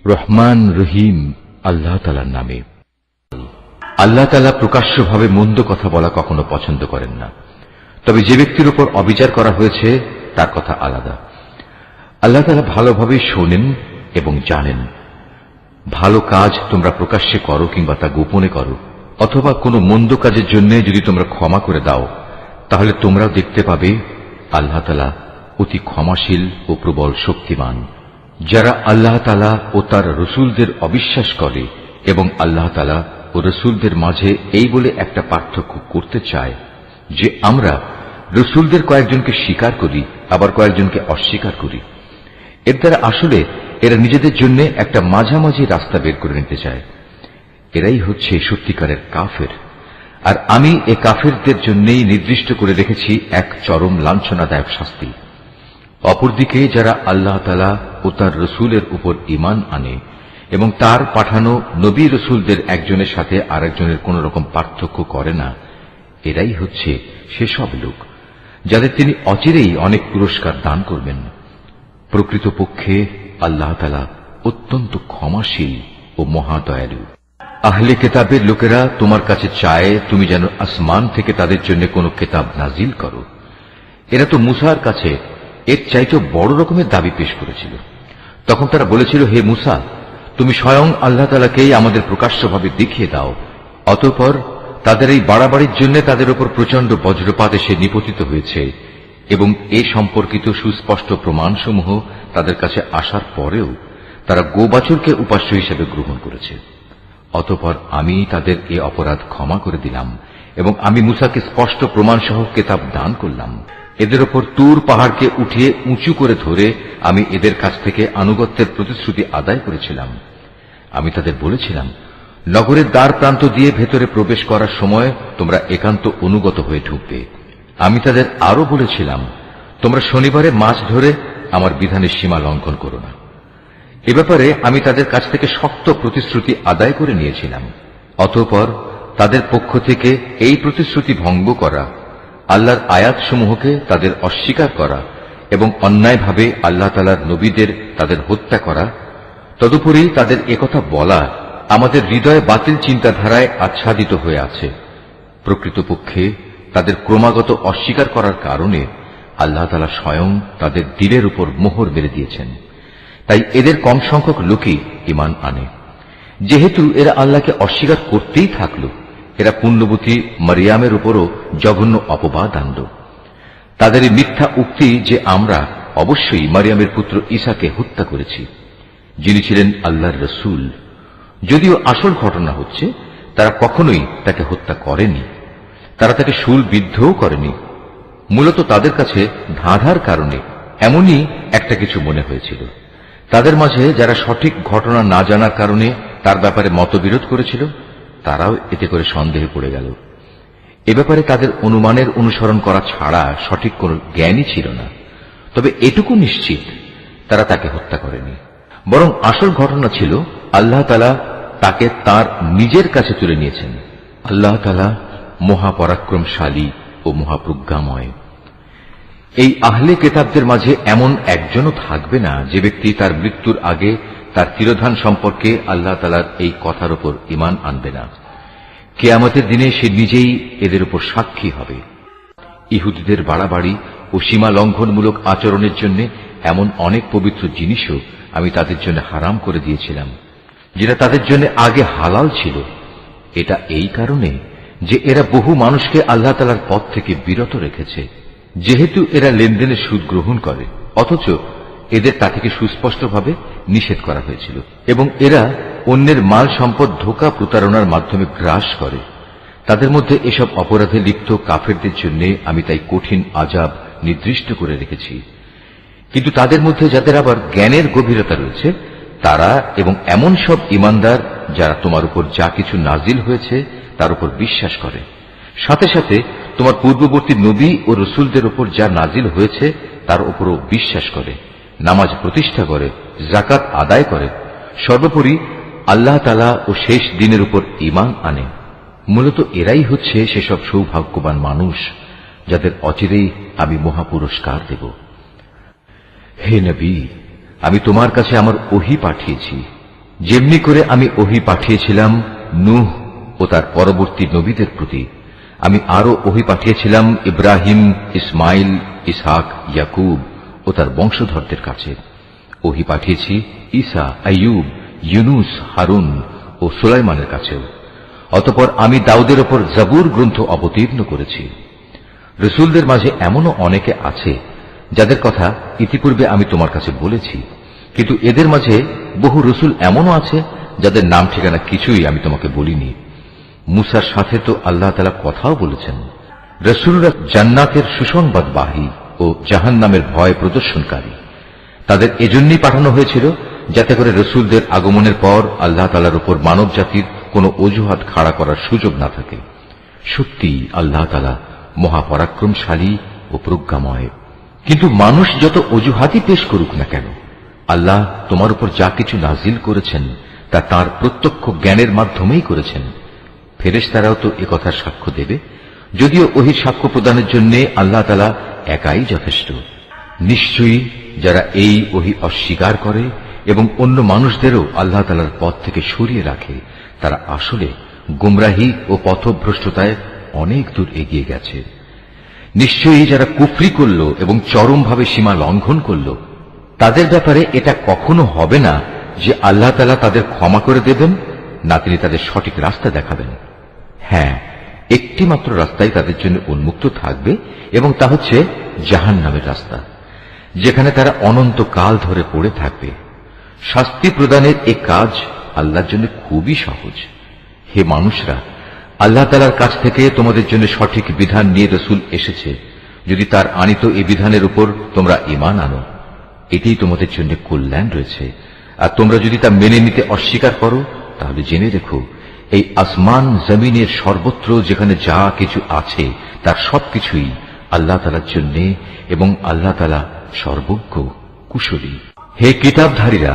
রহমান রহিম আল্লাহ তাআলার নামে। আল্লাহ তাআলা প্রকাশ্যভাবে মন্দ কথা বলা কখনো পছন্দ করেন না, তবে যে ব্যক্তির উপর অবিচার করা হয়েছে তার কথা আলাদা। আল্লাহ তাআলা ভালোভাবে শোনেন এবং জানেন। ভালো কাজ তোমরা প্রকাশ্যে করো কিংবা তা গোপনে করো, অথবা কোনো মন্দ কাজের জন্য যদি তোমরা ক্ষমা করে দাও, তাহলে তোমরাও দেখতে পাবে আল্লাহ তাআলা অতি ক্ষমাশীল ও প্রবল শক্তিমান। যারা আল্লাহ তাআলা ও তার রসুলদের অবিশ্বাস করে এবং আল্লাহ তাআলা ও রসুলদের মাঝে এই বলে একটা পার্থক্য করতে চায় যে আমরা রসুলদের কয়েকজনকে স্বীকার করি আবার কয়েকজনকে অস্বীকার করি, এর দ্বারা আসলে এরা নিজেদের জন্য একটা মাঝামাঝি রাস্তা বের করে নিতে চায়। এরাই হচ্ছে সত্যিকারের কাফের। আর আমি এ কাফেরদের জন্যই নির্দিষ্ট করে রেখেছি এক চরম লাঞ্ছনাদায়ক শাস্তি। অপরদিকে যারা আল্লাহ তাআলা ও তার রসুলের উপর ঈমান আনে এবং তার পাঠানো নবী রসুলদের একজনের সাথে আরেকজনের কোন রকম পার্থক্য করে না, এরাই হচ্ছে সেসব লোক যাদের তিনি অচিরেই অনেক পুরস্কার দান করবেন। প্রকৃতপক্ষে আল্লাহ তাআলা অত্যন্ত ক্ষমাশীল ও মহাদয়ালু। আহলে কেতাবের লোকেরা তোমার কাছে চায় তুমি যেন আসমান থেকে তাদের জন্য কোন কেতাব নাজিল করো। এরা তো মুসার কাছে এর চাইতে বড় রকমের দাবি পেশ করেছিল। তখন তারা বলেছিল, হে মুসা, তুমি স্বয়ং আল্লাহ তাআলাকেই আমাদের প্রকাশ্যভাবে দেখিয়ে দাও। অতঃপর তাদের এই বাড়াবাড়ির জন্য তাদের উপর প্রচন্ড বজ্রপাত এসে নিপতিত হয়েছে এবং এ সম্পর্কিত সুস্পষ্ট প্রমাণসমূহ তাদের কাছে আসার পরেও তারা গোবাছুরকে উপাস্য হিসেবে গ্রহণ করেছে। অতঃপর আমি তাদের এ অপরাধ ক্ষমা করে দিলাম এবং আমি মুসাকে স্পষ্ট প্রমাণসহ কেতাব দান করলাম। এদের ওপর তুর পাহাড়কে উঠিয়ে উঁচু করে ধরে আমি এদের কাছ থেকে আনুগত্যের প্রতিশ্রুতি আদায় করেছিলাম। আমি তাদের বলেছিলাম, নগরের দ্বার প্রান্ত দিয়ে ভেতরে প্রবেশ করার সময় তোমরা একান্ত অনুগত হয়ে ঢুকবে। আমি তাদের আরো বলেছিলাম, তোমরা শনিবারে মাছ ধরে আমার বিধানের সীমা লঙ্ঘন করো না। এ ব্যাপারে আমি তাদের কাছ থেকে শক্ত প্রতিশ্রুতি আদায় করে নিয়েছিলাম। অতঃপর তাদের পক্ষ থেকে এই প্রতিশ্রুতি ভঙ্গ করা, আল্লাহর আয়াতসমূহকে তাদের অস্বীকার করা এবং অন্যায়ভাবে আল্লাহ তাআলার নবীদের তাদের হত্যা করা, তদুপরি তাদের একথা বলা আমাদের হৃদয়ে বাতিল চিন্তাধারায় আচ্ছাদিত হয়ে আছে। প্রকৃতপক্ষে তাদের ক্রমাগত অস্বীকার করার কারণে আল্লাহ তাআলা স্বয়ং তাদের দিলের উপর মোহর মেরে দিয়েছেন। তাই এদের কম সংখ্যক লোকই ঈমান আনে। যেহেতু এরা আল্লাহকে অস্বীকার করতেই থাকল, এরা পুণ্যবতী মারিয়ামের উপরও জঘন্য অপবাদ আনল। তাদের এই মিথ্যা উক্তি যে আমরা অবশ্যই মারিয়ামের পুত্র ঈসাকে হত্যা করেছি, যিনি ছিলেন আল্লাহর রসুল, যদিও আসল ঘটনা হচ্ছে তারা কখনোই তাকে হত্যা করেনি। তারা তাকে শূলবিদ্ধও করেনি। মূলত তাদের কাছে ধাঁধার কারণে এমনই একটা কিছু মনে হয়েছিল। তাদের মাঝে যারা সঠিক ঘটনা না জানার কারণে তার ব্যাপারে মতবিরোধ করেছিল, তারাও এতে করে সন্দেহে পড়ে গেল। এ ব্যাপারে তাদের অনুমানের অনুসরণ করা ছাড়া সঠিক কোন জ্ঞানই ছিল না। তবে এটুকু নিশ্চিত, তারা তাকে হত্যা করেনি, বরং আসল ঘটনা ছিল আল্লাহ তাআলা তাকে তার নিজের কাছে তুলে নিয়েছেন। আল্লাহ তাআলা মহাপরাক্রমশালী ও মহাপ্রজ্ঞাময়। এই আহলে কেতাবদের মাঝে এমন একজনও থাকবে না যে ব্যক্তি তার মৃত্যুর আগে তার তিরোধান সম্পর্কে আল্লাহ তাআলার এই কথার উপর ঈমান আনবে না। কিয়ামতের দিনে সে নিজেই এদের উপর সাক্ষী হবে। ইহুদিদের বাড়াবাড়ি ও সীমা লঙ্ঘনমূলক আচরণের জন্য এমন অনেক পবিত্র জিনিসও আমি তাদের জন্য হারাম করে দিয়েছিলাম, যেটা তাদের জন্য আগে হালাল ছিল। এটা এই কারণে যে এরা বহু মানুষকে আল্লাহ তাআলার পথ থেকে বিরত রেখেছে। যেহেতু এরা লেনদেনের সুদ গ্রহণ করে, অথচ এদের তা থেকে সুস্পষ্টভাবে নিষেধ করা হয়েছিল, এবং এরা অন্যের মাল সম্পদ ধোঁকা প্রতারণার মাধ্যমে গ্রাস করে। তাদের মধ্যে এসব অপরাধে লিপ্ত কাফেরদের জন্য আমি তাই কঠিন আযাব নির্দিষ্ট করে রেখেছি। কিন্তু তাদের মধ্যে যাদের আবার জ্ঞানের গভীরতা রয়েছে, তারা এবং এমন সব ঈমানদার যারা তোমার উপর যা কিছু নাজিল হয়েছে তার উপর বিশ্বাস করে, সাথে সাথে তোমার পূর্ববর্তী নবী ও রসুলদের উপর যা নাজিল হয়েছে তার উপরও বিশ্বাস করে, নামাজ প্রতিষ্ঠা করে, যাকাত আদায় করে, সর্বোপরি আল্লাহ তাআলা ও শেষ দিনের উপর ঈমান আনে। মূলত এরাই হচ্ছে সেসব সৌভাগ্যবান মানুষ যাদের অচিরেই আমি মহাপুরস্কার দেব। হে নবী, আমি তোমার কাছে আমার ওহী পাঠিয়েছি, যেমনি করে আমি ওহী পাঠিয়েছিলাম নূহ ও তার পরবর্তী নবীদের প্রতি, আমি আরো ওহী পাঠিয়েছিলাম ইব্রাহিম, ইসমাইল, ইসহাক, ইয়াকুব ও তার বংশধরদের কাছে। ওহী পাঠিয়েছি ঈসা, আইয়ুব, ইউনুস, হারুন ও সুলাইমানের কাছেও। অতঃপর আমি দাউদের ওপর জাবুর গ্রন্থ অবতীর্ণ করেছি। রসুলদের মাঝে এমনও অনেকে আছে যাদের কথা ইতিপূর্বে আমি তোমার কাছে বলেছি, কিন্তু এদের মাঝে বহু রসুল এমনও আছে যাদের নাম ঠিকানা কিছুই আমি তোমাকে বলিনি। মুসার সাথে তো আল্লাহ তাআলা কথাও বলেছেন। রসুলরা জান্নাতের সুসংবাদবাহী ও জাহান্নামের ভয় প্রদর্শনকারী। তাদের এজন্যই পাঠানো হয়েছিল যাতে করে রসুলদের আগমনের পর আল্লাহ তাআলার উপর মানব জাতির কোন অজুহাত খাড়া করার সুযোগ না থাকে। সত্যি আল্লাহ তাআলা মহাপরাক্রমশালী ও প্রজ্ঞাময়। কিন্তু মানুষ যত অজুহাতই পেশ করুক না কেন, আল্লাহ তোমার উপর যা কিছু নাজিল করেছেন তা তাঁর প্রত্যক্ষ জ্ঞানের মাধ্যমেই করেছেন। ফেরেশতারাও তো একথার সাক্ষ্য দেবে, যদিও ওহির সাক্ষ্য প্রদানের জন্য আল্লাহ তাআলা একাই যথেষ্ট। নিশ্চয়ই যারা এই ওহী অস্বীকার করে এবং অন্য মানুষদেরও আল্লাহ তাআলার পথ থেকে সরিয়ে রাখে, তারা আসলে গুমরাহি ও পথভ্রষ্টতায় অনেক দূর এগিয়ে গেছে। নিশ্চয়ই যারা কুফরি করল এবং চরমভাবে সীমা লঙ্ঘন করল, তাদের ব্যাপারে এটা কখনো হবে না যে আল্লাহ তাআলা তাদের ক্ষমা করে দেবেন, না তিনি তাদের সঠিক রাস্তা দেখাবেন। হ্যাঁ, একটি মাত্র রাস্তাই তাদের জন্য উন্মুক্ত থাকবে এবং তা হচ্ছে জাহান্নামের রাস্তা, যেখানে তারা অনন্তকাল ধরে পড়ে থাকবে। শাস্তি প্রদানের এ কাজ আল্লাহর জন্য খুবই সহজ। হে মানুষরা, আল্লাহ তাআলার কাছ থেকে তোমাদের জন্য সঠিক বিধান নিয়ে রসুল এসেছে। যদি তার আনিত এই বিধানের উপর তোমরা ঈমান আনো, এতেই তোমাদের জন্য কল্যাণ রয়েছে। আর তোমরা যদি তা মেনে নিতে অস্বীকার করো, তাহলে জেনে রেখো এই আসমান জমিনের সর্বত্র যেখানে যা কিছু আছে তার সবকিছুই আল্লাহ তাআলার জন্য, এবং আল্লাহ তাআলা সর্বজ্ঞ, কুশলী। হে কিতাবধারীরা,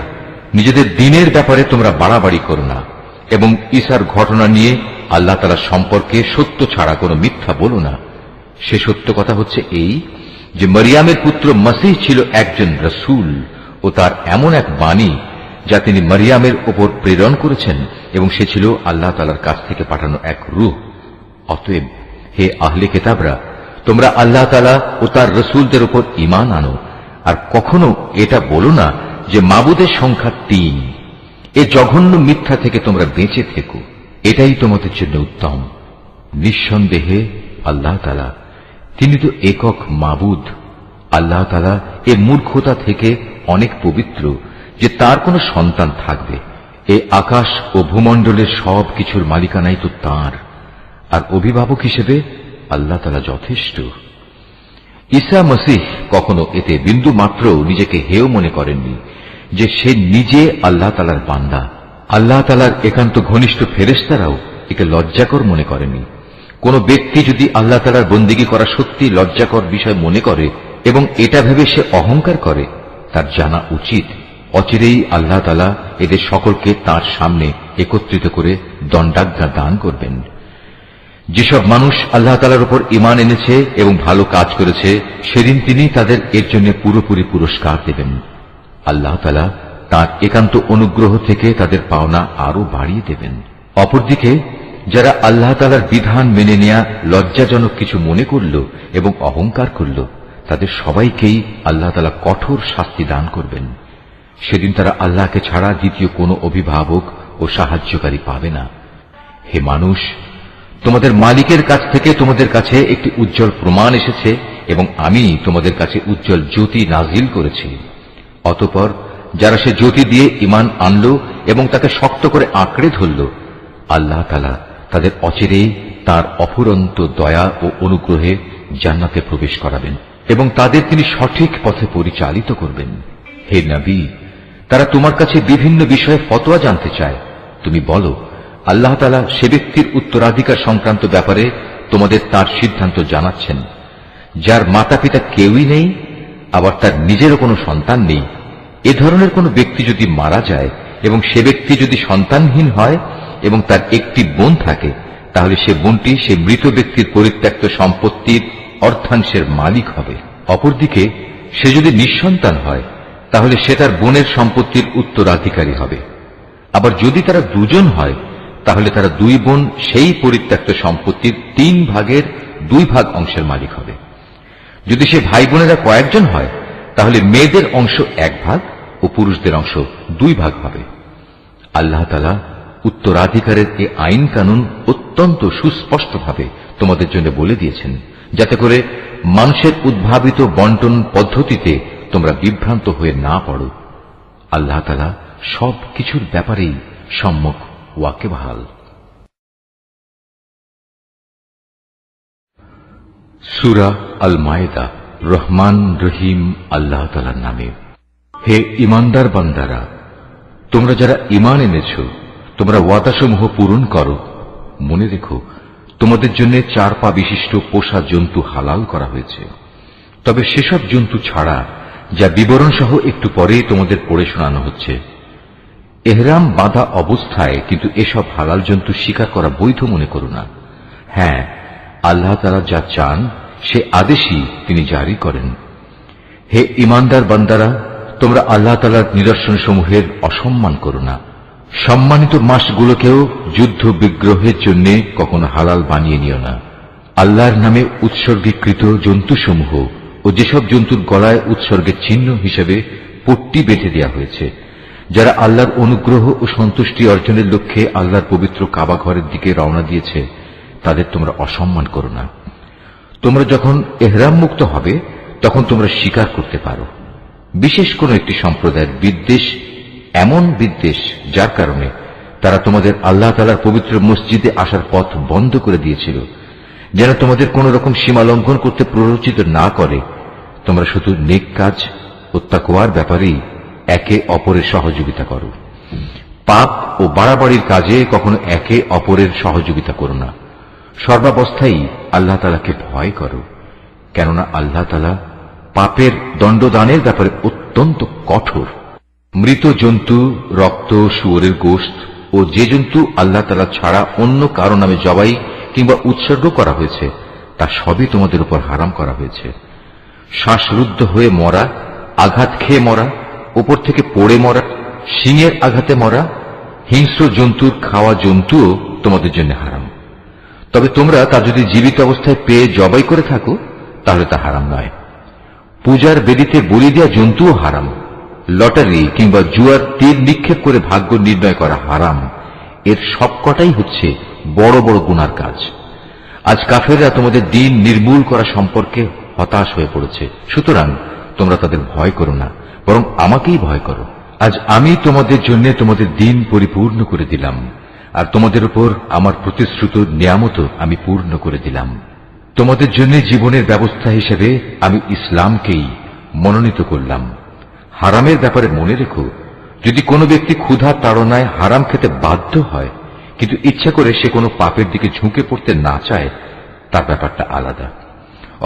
নিজেদের দ্বীনের ব্যাপারে তোমরা বাড়াবাড়ি করো না, এবং ঈসার ঘটনা নিয়ে আল্লাহ তাআলার সম্পর্কে সত্য ছাড়া কোনো মিথ্যা বলো না। সে সত্য কথা হচ্ছে এই যে মরিয়ামের পুত্র মসীহ ছিল একজন রসূল ও তার এমন এক বাণী যা তিনি মরিয়ামের উপর প্রেরণ করেছেন, এবং সে ছিল আল্লাহ তাআলার কাছ থেকে পাঠানো এক রূহ। অতএব হে আহলে কিতাবরা, তোমরা আল্লাহ তাআলা ও তার রসূলদের উপর ঈমান আনো, আর কখনো এটা বলো না যে মাবুদের সংখ্যা ৩। এ জঘন্য মিথ্যা থেকে তোমরা বেঁচে থেকো, এটাই তোমাদের জন্য উত্তম। নিঃসন্দেহে আল্লাহ তাআলা তিনি তো একক মাবুদ। আল্লাহ তাআলা এ মূর্খতা থেকে অনেক পবিত্র যে তার কোনো সন্তান থাকবে। এ আকাশ ও ভূমণ্ডলের সব কিছুর মালিকানাই তো তাঁর, আর অভিভাবক হিসেবে আল্লাহ তাআলা যথেষ্ট। ঈসা মসীহ কখনো এতে বিন্দু মাত্র নিজেকে হেয় মনে করেননি যে সে নিজে আল্লাহ তাআলার বান্দা। আল্লাহ তাআলার একান্ত ঘনিষ্ঠ ফেরেশতারাও একে লজ্জাকর মনে করেনি। কোন ব্যক্তি যদি আল্লাহ তাআলার বন্দেগী করা সত্যি লজ্জাকর বিষয় মনে করে এবং এটা ভেবে সে অহংকার করে, তার জানা উচিত অচিরেই আল্লাহ তাআলা এদের সকলকে তাঁর সামনে একত্রিত করে দণ্ডাজ্ঞা দান করবেন। যেসব মানুষ আল্লাহ তাআলার উপর ঈমান এনেছে এবং ভালো কাজ করেছে, সেদিন তিনি তাদের এর জন্য পুরোপুরি পুরস্কার দেবেন। আল্লাহ তাআলা তাঁর একান্ত অনুগ্রহ থেকে তাদের পাওনা আরো বাড়িয়ে দেবেন। অপরদিকে যারা আল্লাহ তাআলার বিধান মেনে নেয়া লজ্জাজনক কিছু মনে করল এবং অহংকার করল, তাদের সবাইকেই আল্লাহ তাআলা কঠোর শাস্তি দান করবেন। সেদিন তারা আল্লাহকে ছাড়া দ্বিতীয় কোনো অভিভাবক ও সাহায্যকারী পাবে না। হে মানুষ, তোমাদের মালিকের কাছ থেকে তোমাদের কাছে একটি উজ্জ্বল প্রমাণ এসেছে, এবং আমি তোমাদের কাছে উজ্জ্বল জ্যোতি নাজিল করেছি। অতঃপর যারা সে জ্যোতি দিয়ে ঈমান আনল এবং তাকে শক্ত করে আঁকড়ে ধরল, আল্লাহ তাআলা তাদের অচিরেই তার অফুরন্ত দয়া ও অনুগ্রহে জান্নাতে প্রবেশ করাবেন এবং তাদের তিনি সঠিক পথে পরিচালিত করবেন। হে নবী, তারা তোমার কাছে বিভিন্ন বিষয়ে ফতোয়া জানতে চায়। তুমি বলো, আল্লাহ তাআলা সে ব্যক্তির উত্তরাধিকার সংক্রান্ত ব্যাপারে তোমাদের তার সিদ্ধান্ত জানাচ্ছেন, যার মাতা পিতা কেউই নেই, আবার তার নিজেরও কোনো সন্তান নেই। এ ধরনের কোনো ব্যক্তি যদি মারা যায় এবং সে ব্যক্তি যদি সন্তানহীন হয় এবং তার একটি বোন থাকে, তাহলে সে বোনটি সে মৃত ব্যক্তির পরিত্যক্ত সম্পত্তির অর্ধাংশের মালিক হবে। অপরদিকে সে যদি নিঃসন্তান হয়, তাহলে সে তার বোনের সম্পত্তির উত্তরাধিকারী হবে। আবার যদি তারা দুজন হয় তাহলে তারা দুই বোন সেই পরিত্যক্ত সম্পত্তির 3 ভাগের 2 ভাগ অংশের মালিক হবে। যদি সে ভাই বোনেরা কয়েকজন হয় তাহলে মেয়েদের অংশ 1 ভাগ ও পুরুষদের অংশ 2 ভাগ হবে। আল্লাহ তাআলা উত্তরাধিকারের এই আইন কানুন অত্যন্ত সুস্পষ্টভাবে তোমাদের জন্য বলে দিয়েছেন, যাতে করে মানুষের উদ্ভাবিত বন্টন পদ্ধতিতে তোমরা বিভ্রান্ত হয়ে না পড়ো। আল্লাহ তাআলা সব কিছুর ব্যাপারেই সম্যক ওয়াকিবহাল। সূরা আল মায়েদা। রহমান রহিম আল্লাহ তাআলার নামে। হে ঈমানদার বান্দারা, তোমরা যারা ঈমান এনেছ, তোমরা ওয়াদাসমূহ পূরণ করো। মনে রেখো, তোমাদের জন্য 4 পা বিশিষ্ট পোষা জন্তু হালাল করা হয়েছে, তবে সেসব জন্তু ছাড়া যা বিবরণ সহ একটু পরে তোমাদের পড়ে শোনানো হচ্ছে। এহরাম বাঁধা অবস্থায় কিন্তু এসব হালাল জন্তু শিকার করা বৈধ মনে করো না। হ্যাঁ, আল্লাহ তাআলা যা চান সে আদেশই তিনি জারি করেন। হে ঈমানদার বান্দারা, তোমরা আল্লাহ তাআলার নিদর্শন সমূহের অসম্মান করো না। সম্মানিত মাসগুলোকেও যুদ্ধ বিগ্রহের জন্য কখনো হালাল বানিয়ে নিও না। আল্লাহর নামে উৎসর্গীকৃত জন্তুসমূহ ও যেসব জন্তুর গলায় উৎসর্গের চিহ্ন হিসেবে পট্টি বেঁধে দেওয়া হয়েছে, যারা আল্লাহর অনুগ্রহ ও সন্তুষ্টি অর্জনের লক্ষ্যে আল্লাহর পবিত্র কাবা ঘরের দিকে রওনা দিয়েছে, তাদের তোমরা অসম্মান করো না। তোমরা যখন এহরাম মুক্ত হবে তখন তোমরা শিকার করতে পারো। বিশেষ কোন একটি সম্প্রদায়ের বিদ্বেষ এমন বিদ্বেষ যার কারণে তারা তোমাদের আল্লাহ তাআলার পবিত্র মসজিদে আসার পথ বন্ধ করে দিয়েছিল, যেন তোমাদের কোন রকম সীমা লঙ্ঘন করতে প্ররোচিত না করে। তোমরা শুধু নেক কাজ ও তাকওয়ার ব্যাপারেই একে অপরের সহযোগিতা করো। পাপ ও বাড়াবাড়ির কাজে কখনো একে অপরের সহযোগিতা করো না। সর্বাবস্থায় আল্লাহ তাআলাকে ভয় করো, কেননা আল্লাহ তাআলা পাপের দণ্ডদানের ব্যাপারে অত্যন্ত কঠোর। মৃত জন্তু, রক্ত, শুয়োরের গোশত ও যে জন্তু আল্লাহ তাআলা ছাড়া অন্য কারো নামে জবাই কিংবা উৎসর্গ করা হয়েছে তা সবই তোমাদের উপর হারাম করা হয়েছে। শ্বাসরুদ্ধ হয়ে মরা, আঘাত খেয়ে মরা, উপর থেকে পড়ে মরা, শিঙের আঘাতে মরা, হিংস্র জন্তুর খাওয়া জন্তুও তোমাদের জন্য হারাম। তবে তোমরা তা যদি জীবিত অবস্থায় পেয়ে জবাই করে থাকো তাহলে তা হারাম নয়। পূজার বেদিতে বলি দেওয়া জন্তুও হারাম। লটারি কিংবা জুয়ার তীর নিক্ষেপ করে ভাগ্য নির্ণয় করা হারাম। এর সবকটাই হচ্ছে বড় বড় গুনার কাজ। আজ কাফেররা তোমাদের দিন নির্মূল করা সম্পর্কে হতাশ হয়ে পড়েছে, সুতরাং তোমরা তাদের ভয় করো না, বরং আমাকেই ভয় করো। আজ আমি তোমাদের জন্য তোমাদের দিন পরিপূর্ণ করে দিলাম, আর তোমাদের উপর আমার প্রতিশ্রুত নিয়ামত আমি পূর্ণ করে দিলাম। তোমাদের জন্য জীবনের ব্যবস্থা হিসেবে আমি ইসলামকেই মনোনীত করলাম। হারামের ব্যাপারে মনে রেখো, যদি কোনো ব্যক্তি ক্ষুধা তাড়নায় হারাম খেতে বাধ্য হয় কিন্তু ইচ্ছা করে সে কোনো পাপের দিকে ঝুঁকে পড়তে না চায়, তার ব্যাপারটা আলাদা।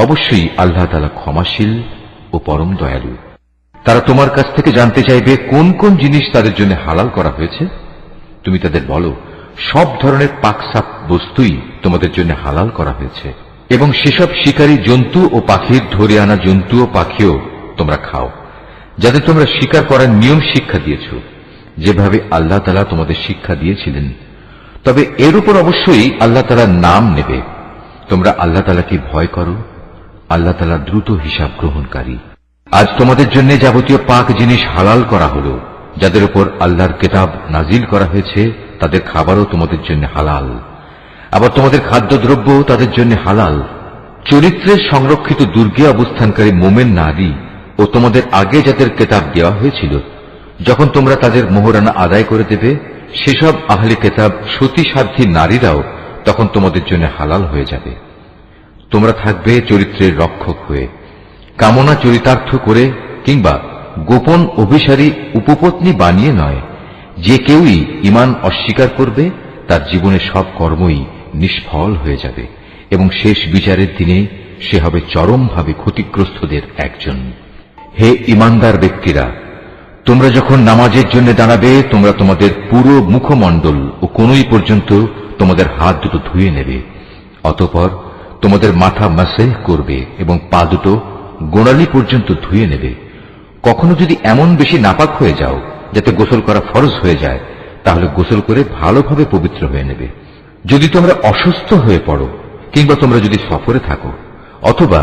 অবশ্যই আল্লাহ তাআলা ক্ষমাশীল ও পরম দয়ালু। তারা তোমার কাছ থেকে জানতে চাইবে কোন কোন জিনিস তাদের জন্য হালাল করা হয়েছে। তুমি তাদের বলো, সব ধরনের পাকসাপ বস্তুই তোমাদের জন্য হালাল করা হয়েছে, এবং সেসব শিকারী জন্তু ও পাখির ধরে আনা জন্তু ও পাখিও তোমরা খাও, যাদের তোমরা শিকার করার নিয়ম শিক্ষা দিয়েছ, যেভাবে আল্লাহ তাআলা তোমাদের শিক্ষা দিয়েছিলেন। তবে এর উপর অবশ্যই আল্লাহ তাআলার নাম নেবে। তোমরা আল্লাহ তাআলাকে ভয় করো, আল্লাহ তাআলা দ্রুত হিসাব গ্রহণকারী। আজ তোমাদের জন্য যাবতীয় পাক জিনিস হালাল করা হলো। যাদের উপর আল্লাহর কিতাব নাজিল করা হয়েছে তাদের খাবারও তোমাদের জন্য হালাল, আবার তোমাদের খাদ্যদ্রব্য তাদের জন্য হালাল। চরিত্রের সংরক্ষিত দুর্গে অবস্থানকারী মোমেন নারী ও তোমাদের আগে যাদের কিতাব দেওয়া হয়েছিল, যখন তোমরা তাদের মোহরানা আদায় করে দেবে, সেসব আহলে কিতাব সতীসাধ্যী নারীরাও তখন তোমাদের জন্য হালাল হয়ে যাবে। তোমরা থাকবে চরিত্রের রক্ষক হয়ে, কামনা চরিতার্থ করে কিংবা গোপন অভিসারী উপপত্নী বানিয়ে নয়। যে কেউই ঈমান অস্বীকার করবে তার জীবনে সব কর্মই নিষ্ফল হয়ে যাবে এবং শেষ বিচারের দিনে সে হবে চরমভাবে ক্ষতিগ্রস্তদের একজন। হে ঈমানদার ব্যক্তিরা, তোমরা যখন নামাজের জন্য দাঁড়াবে, তোমরা তোমাদের পুরো মুখমণ্ডল ও কনুই পর্যন্ত তোমাদের হাত দুটো ধুয়ে নেবে। অতঃপর তোমাদের মাথা মাসেহ করবে এবং পা দুটো গোড়ালি পর্যন্ত ধুয়ে নেবে। কখনো যদি এমন বেশি নাপাক হয়ে যাও যাতে গোসল করা ফরজ হয়ে যায়, তাহলে গোসল করে ভালোভাবে পবিত্র হয়ে নেবে। যদি তোমরা অসুস্থ হয়ে পড়ো কিংবা তোমরা যদি সফরে থাকো অথবা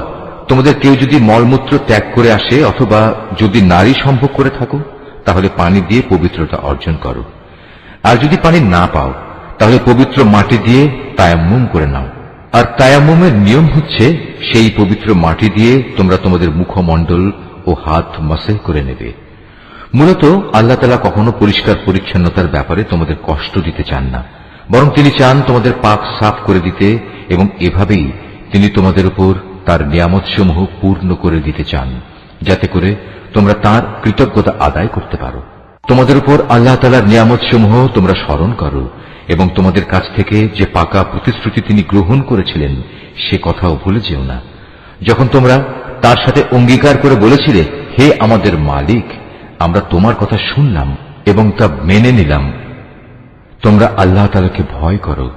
তোমাদের কেউ যদি মলমূত্র ত্যাগ করে আসে অথবা যদি নারী সম্ভোগ করে থাকো তাহলে পানি দিয়ে পবিত্রতা অর্জন করো। আর যদি পানি না পাও তাহলে পবিত্র মাটি দিয়ে তায়াম্মুম করে নাও। আর তায়াম্মুমের নিয়ম হচ্ছে সেই পবিত্র মাটি দিয়ে তোমরা তোমাদের মুখমণ্ডল ও হাত মাসেহ করে নেবে। মূলত আল্লাহ তাআলা কখনো পরিষ্কার পরিচ্ছন্নতার ব্যাপারে তোমাদের কষ্ট দিতে চান না, বরং তিনি চান তোমাদের পাক সাফ করে দিতে, এবং এভাবেই তিনি তোমাদের উপর তার নিয়ামতসমূহ পূর্ণ করে দিতে চান, যাতে করে তোমরা তার কৃতজ্ঞতা আদায় করতে পারো। তোমাদের উপর আল্লাহ তাআলার নিয়ামতসমূহ তোমরা স্মরণ করো এবং তোমাদের কাছ থেকে যে পাকা প্রতিশ্রুতি তিনি গ্রহণ করেছিলেন সে কথাও ভুলে যেও না। যখন তোমরা তার সাথে অঙ্গীকার করে বলেছিলে, হে আমাদের মালিক, আমরা তোমার কথা শুনলাম এবং তা মেনে নিলাম। তোমরা আল্লাহ তাআলাকে ভয় করো।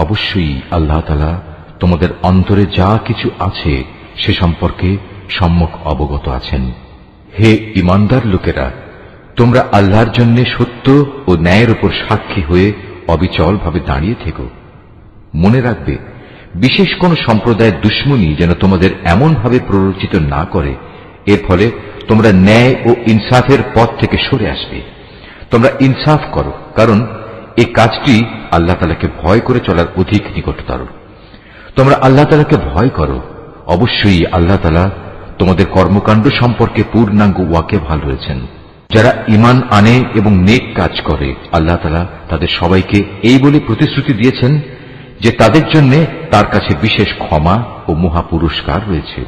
অবশ্যই আল্লাহ তাআলা তোমাদের অন্তরে যা কিছু আছে সে সম্পর্কে সম্যক অবগত আছেন। হে ঈমানদার লোকেরা, তোমরা আল্লাহর জন্য সত্য ও ন্যায়ের উপর সাক্ষী হয়ে অবিচলভাবে দাঁড়িয়ে থেকো। মনে রাখবে, বিশেষ কোন সম্প্রদায়ের দুশমনী যেন তোমাদের এমনভাবে প্ররোচিত না করে এর ফলে তোমরা ন্যায় ও ইনসাফের পথ থেকে সরে আসবে। তোমরা ইনসাফ করো, কারণ এই কাজটি আল্লাহ তাআলাকে ভয় করে চলার অধিক নিকটতর। তোমরা আল্লাহ তাআলাকে ভয় করো। অবশ্যই আল্লাহ তাআলা তোমাদের কর্মকাণ্ড সম্পর্কে পূর্ণাঙ্গ ওয়াকিবহাল রয়েছেন। যারা ঈমান আনে এবং নেক কাজ করে আল্লাহ তাআলা তাদের সবাইকে এই বলে প্রতিশ্রুতি দিয়েছেন যে তাদের জন্য তার কাছে বিশেষ ক্ষমা ও মহা পুরস্কার রয়েছে।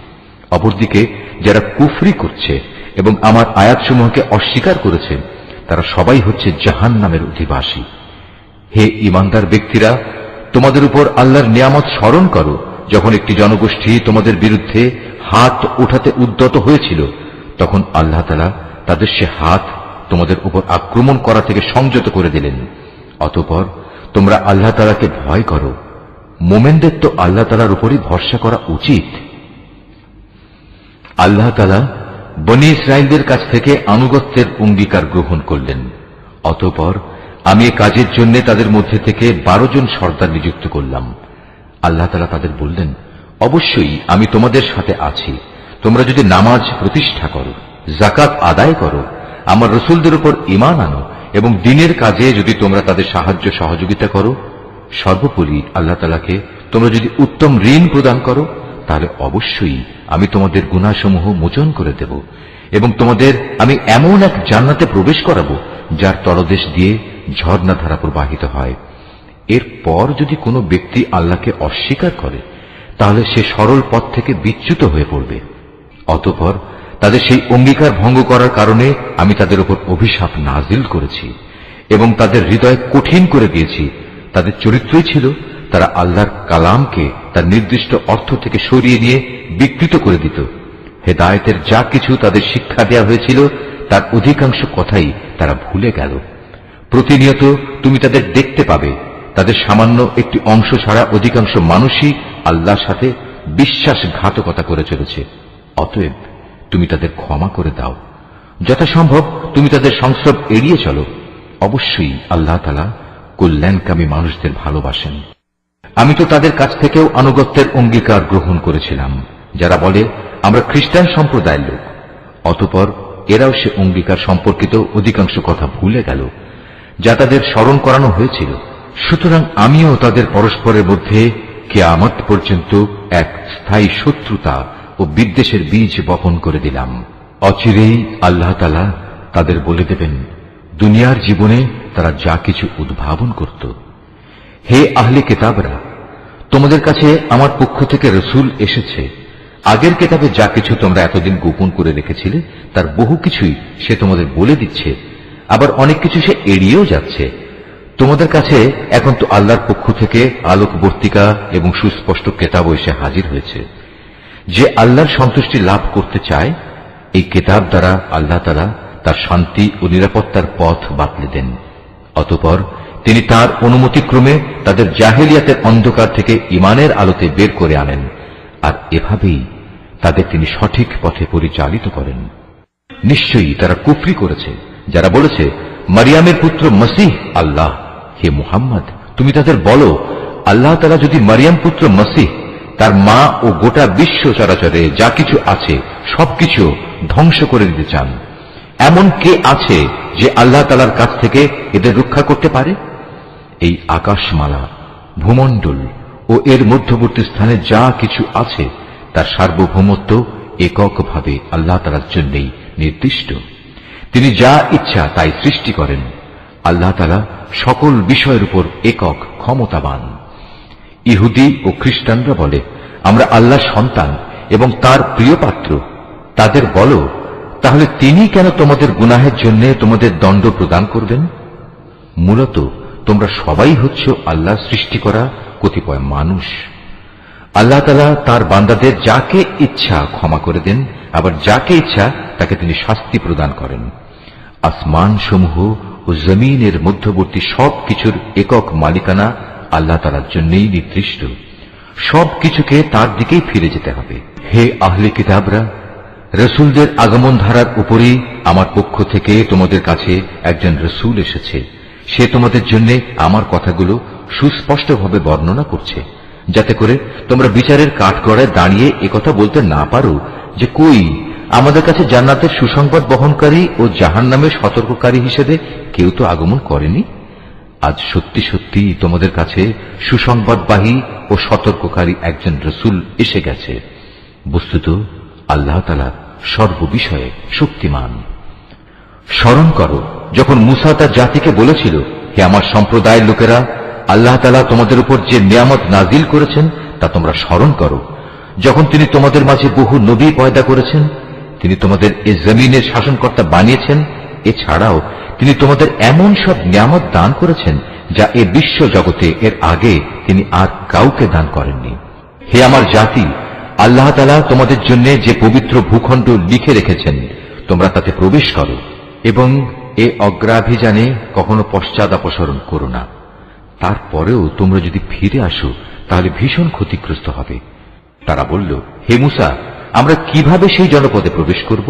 অপরদিকে যারা কুফরি করছে এবং আমার আয়াতসমূহকে অস্বীকার করেছে তারা সবাই হচ্ছে জাহান্নামের অধিবাসী। হে ঈমানদার ব্যক্তিরা, তোমাদের উপর আল্লাহর নিয়ামত স্মরণ করো যখন একটি জনগোষ্ঠী তোমাদের বিরুদ্ধে হাত উঠাতে উদ্যত হয়েছিল, তখন আল্লাহ তাআলা তাদের সে হাত তোমাদের উপর আক্রমণ করা থেকে সংযত করে দিলেন। অতঃপর তোমরা আল্লাহ তাআলাকে ভয় করো। মোমেনদের তো আল্লাহ তাআলার উপরই ভরসা করা উচিত। আল্লাহ তাআলা বনী ইসরাইলদের কাছ থেকে আনুগত্যের অঙ্গীকার গ্রহণ করলেন। অতঃপর আমি এ কাজের জন্য তাদের মধ্যে থেকে 12 জন সর্দার নিযুক্ত করলাম। আল্লাহ তাআলা তাদের বললেন, অবশ্যই আমি তোমাদের সাথে আছি। তোমরা যদি নামাজ প্রতিষ্ঠা করো, যাকাত আদায় করো, আমার রাসূলদের উপর ঈমান আনো এবং দ্বীনের কাজে যদি তোমরা তাদের সাহায্য সহযোগিতা করো, সর্বোপরি আল্লাহ তাআলাকে তোমরা যদি উত্তম ঋণ প্রদান করো, তাহলে অবশ্যই আমি তোমাদের গুনাহসমূহ মোচন করে দেব এবং তোমাদের আমি এমন এক জান্নাতে প্রবেশ করাবো যার তলদেশ দিয়ে ঝর্ণাধারা প্রবাহিত হয়। এরপর যদি কোনো ব্যক্তি আল্লাহকে অস্বীকার করে তাহলে সে সরল পথ থেকে বিচ্যুত হয়ে পড়বে। অতঃপর তাদের সেই অঙ্গীকার ভঙ্গ করার কারণে আমি তাদের উপর অভিশাপ নাজিল করেছি এবং তাদের হৃদয় কঠিন করে দিয়েছি। তাদের চরিত্রই ছিল তারা আল্লাহর কালামকে তার নির্দিষ্ট অর্থ থেকে সরিয়ে নিয়ে বিকৃত করে দিত। হেদায়েতের যা কিছু তাদের শিক্ষা দেওয়া হয়েছিল তার অধিকাংশ কথাই তারা ভুলে গেল। প্রতিনিয়ত তুমি তাদের দেখতে পাবে, তাদের সামান্য একটি অংশ ছাড়া অধিকাংশ মানুষই আল্লাহর সাথে বিশ্বাসঘাতকতা করে চলেছে। অতএব তুমি তাদের ক্ষমা করে দাও। যথাসম্ভব তুমি তাদের সংস্রব এড়িয়ে চলো। অবশ্যই আল্লাহ তাআলা কল্যাণকামী মানুষদের ভালোবাসেন। আমি তো তাদের কাছ থেকেও আনুগত্যের অঙ্গীকার গ্রহণ করেছিলাম যারা বলে আমরা খ্রিস্টান সম্প্রদায়ের লোক। অতঃপর এরাও সে অঙ্গীকার সম্পর্কিত অধিকাংশ কথা ভুলে গেল যা তাদের স্মরণ করানো হয়েছিল। সুতরাং আমিও তাদের পরস্পরের মধ্যে কিয়ামত পর্যন্ত এক স্থায়ী শত্রুতা ও বিদ্বেষের বীজ বপন করে দিলাম। অচিরেই আল্লাহ তাআলা তাদের বলে দেবেন দুনিয়ার জীবনে তারা যা কিছু উদ্ভাবন করত। হে আহলে কিতাবরা, তোমাদের কাছে আমার পক্ষ থেকে রাসূল এসেছে। আগের কিতাবে যা কিছু তোমরা এতদিন গোপন করে রেখেছিলে তার বহু কিছুই সে তোমাদের বলে দিচ্ছে, আবার অনেক কিছু সে এড়িয়েও যাচ্ছে। তোমাদের কাছে এখন তো আল্লাহর পক্ষ থেকে আলোকবর্তিকা এবং সুস্পষ্ট কিতাব এসে হাজির হয়েছে। যে আল্লাহর সন্তুষ্টি লাভ করতে চায় এই কিতাব দ্বারা আল্লাহ তাআলা তার শান্তি ও নিরাপত্তার পথ বাতলে দেন। অতঃপর তিনি তার অনুমতিক্রমে তাদের জাহেলিয়াতের অন্ধকার থেকে ঈমানের আলোতে বের করে আনেন, আর এভাবেই তাদের তিনি সঠিক পথে পরিচালিত করেন। নিশ্চয়ই তারা কুফরি করেছে, যারা বলেছে মারিয়ামের পুত্র মসিহ আল্লাহ, হে মুহাম্মদ তুমি তাদের বলো, আল্লাহ তাআলা যদি মারিয়াম পুত্র মসিহ, তার মা ও গোটা বিশ্ব চরাচরে যা কিছু আছে সবকিছু ধ্বংস করে দিতে চান, এমন কে আছে যে আল্লাহ তাআলার কাছ থেকে এদের রক্ষা করতে পারে? এই আকাশমালা, ভূমণ্ডল ও এর মধ্যবর্তী স্থানে যা কিছু আছে তার সার্বভৌমত্ব এককভাবে আল্লাহ তাআলার জন্যই নির্দিষ্ট। তিনি যা ইচ্ছা তাই সৃষ্টি করেন। আল্লাহ তাআলা সকল বিষয়ের উপর একক ক্ষমতাবান। ইহুদি ও খ্রিস্টানরা বলে আমরা আল্লাহর সন্তান এবং তার প্রিয় পাত্র। তাদের বলো, তাহলে তিনি কেন তোমাদের গুনাহের জন্য তোমাদের দণ্ড প্রদান করবেন? মূলত তোমরা সবাই হচ্ছ আল্লাহ সৃষ্টি করা কতিপয় মানুষ। আল্লাহ তাআলা তার বান্দাদের যাকে ইচ্ছা ক্ষমা করে দেন, আবার যাকে ইচ্ছা তাকে তিনি শাস্তি প্রদান করেন। আসমান সমূহ ও জমিনের মধ্যবর্তী সব কিছুর একক মালিকানা আল্লাহ তাআলার জন্যই নির্দিষ্ট। সব কিছুকে তার দিকেই ফিরে যেতে হবে। হে আহলে কিতাবরা, রসুলদের আগমন ধারার উপরই আমার পক্ষ থেকে তোমাদের কাছে একজন রসুল এসেছে। সে তোমাদের জন্য আমার কথাগুলো সুস্পষ্টভাবে বর্ণনা করছে, যাতে করে তোমরা বিচারের কাঠগড়ায় দাঁড়িয়ে একথা বলতে না পারো যে কই আমাদের কাছে জান্নাতের সুসংবাদ বহনকারী ও জাহান্নামের সতর্ককারী হিসেবে কেউ তো আগমন করেনি। আজ সত্যি সত্যি তোমাদের কাছে সুসংবাদবাহী ও সতর্ককারী একজন রসুল এসে গেছে। বস্তুত আল্লাহ তাআলা সর্ববিষয়ে শক্তিমান। স্মরণ করো যখন মুসা তার জাতিকে বলেছিল, হে আমার সম্প্রদায়ের লোকেরা, আল্লাহ তাআলা তোমাদের উপর যে নিয়ামত নাজিল করেছেন তা তোমরা স্মরণ করো। যখন তিনি তোমাদের মাঝে বহু নবী পয়দা করেছেন, তিনি তোমাদের এ জমিনের শাসনকর্তা বানিয়েছেন। এছাড়াও তিনি তোমাদের এমন সব নিয়ামত দান করেছেন যা এ বিশ্ব জগতে এর আগে তিনি আর কাউকে দান করেননি। হে আমার জাতি, আল্লাহ তাআলা তোমাদের জন্য যে পবিত্র ভূখণ্ড লিখে রেখেছেন তোমরা তাতে প্রবেশ করো এবং এ অগ্রাভিযানে কখনো পশ্চাদাপসরণ করো না। তারপরেও তোমরা যদি ফিরে আসো তাহলে ভীষণ ক্ষতিগ্রস্ত হবে। তারা বলল, হে মুসা, আমরা কিভাবে সেই জনপদে প্রবেশ করব?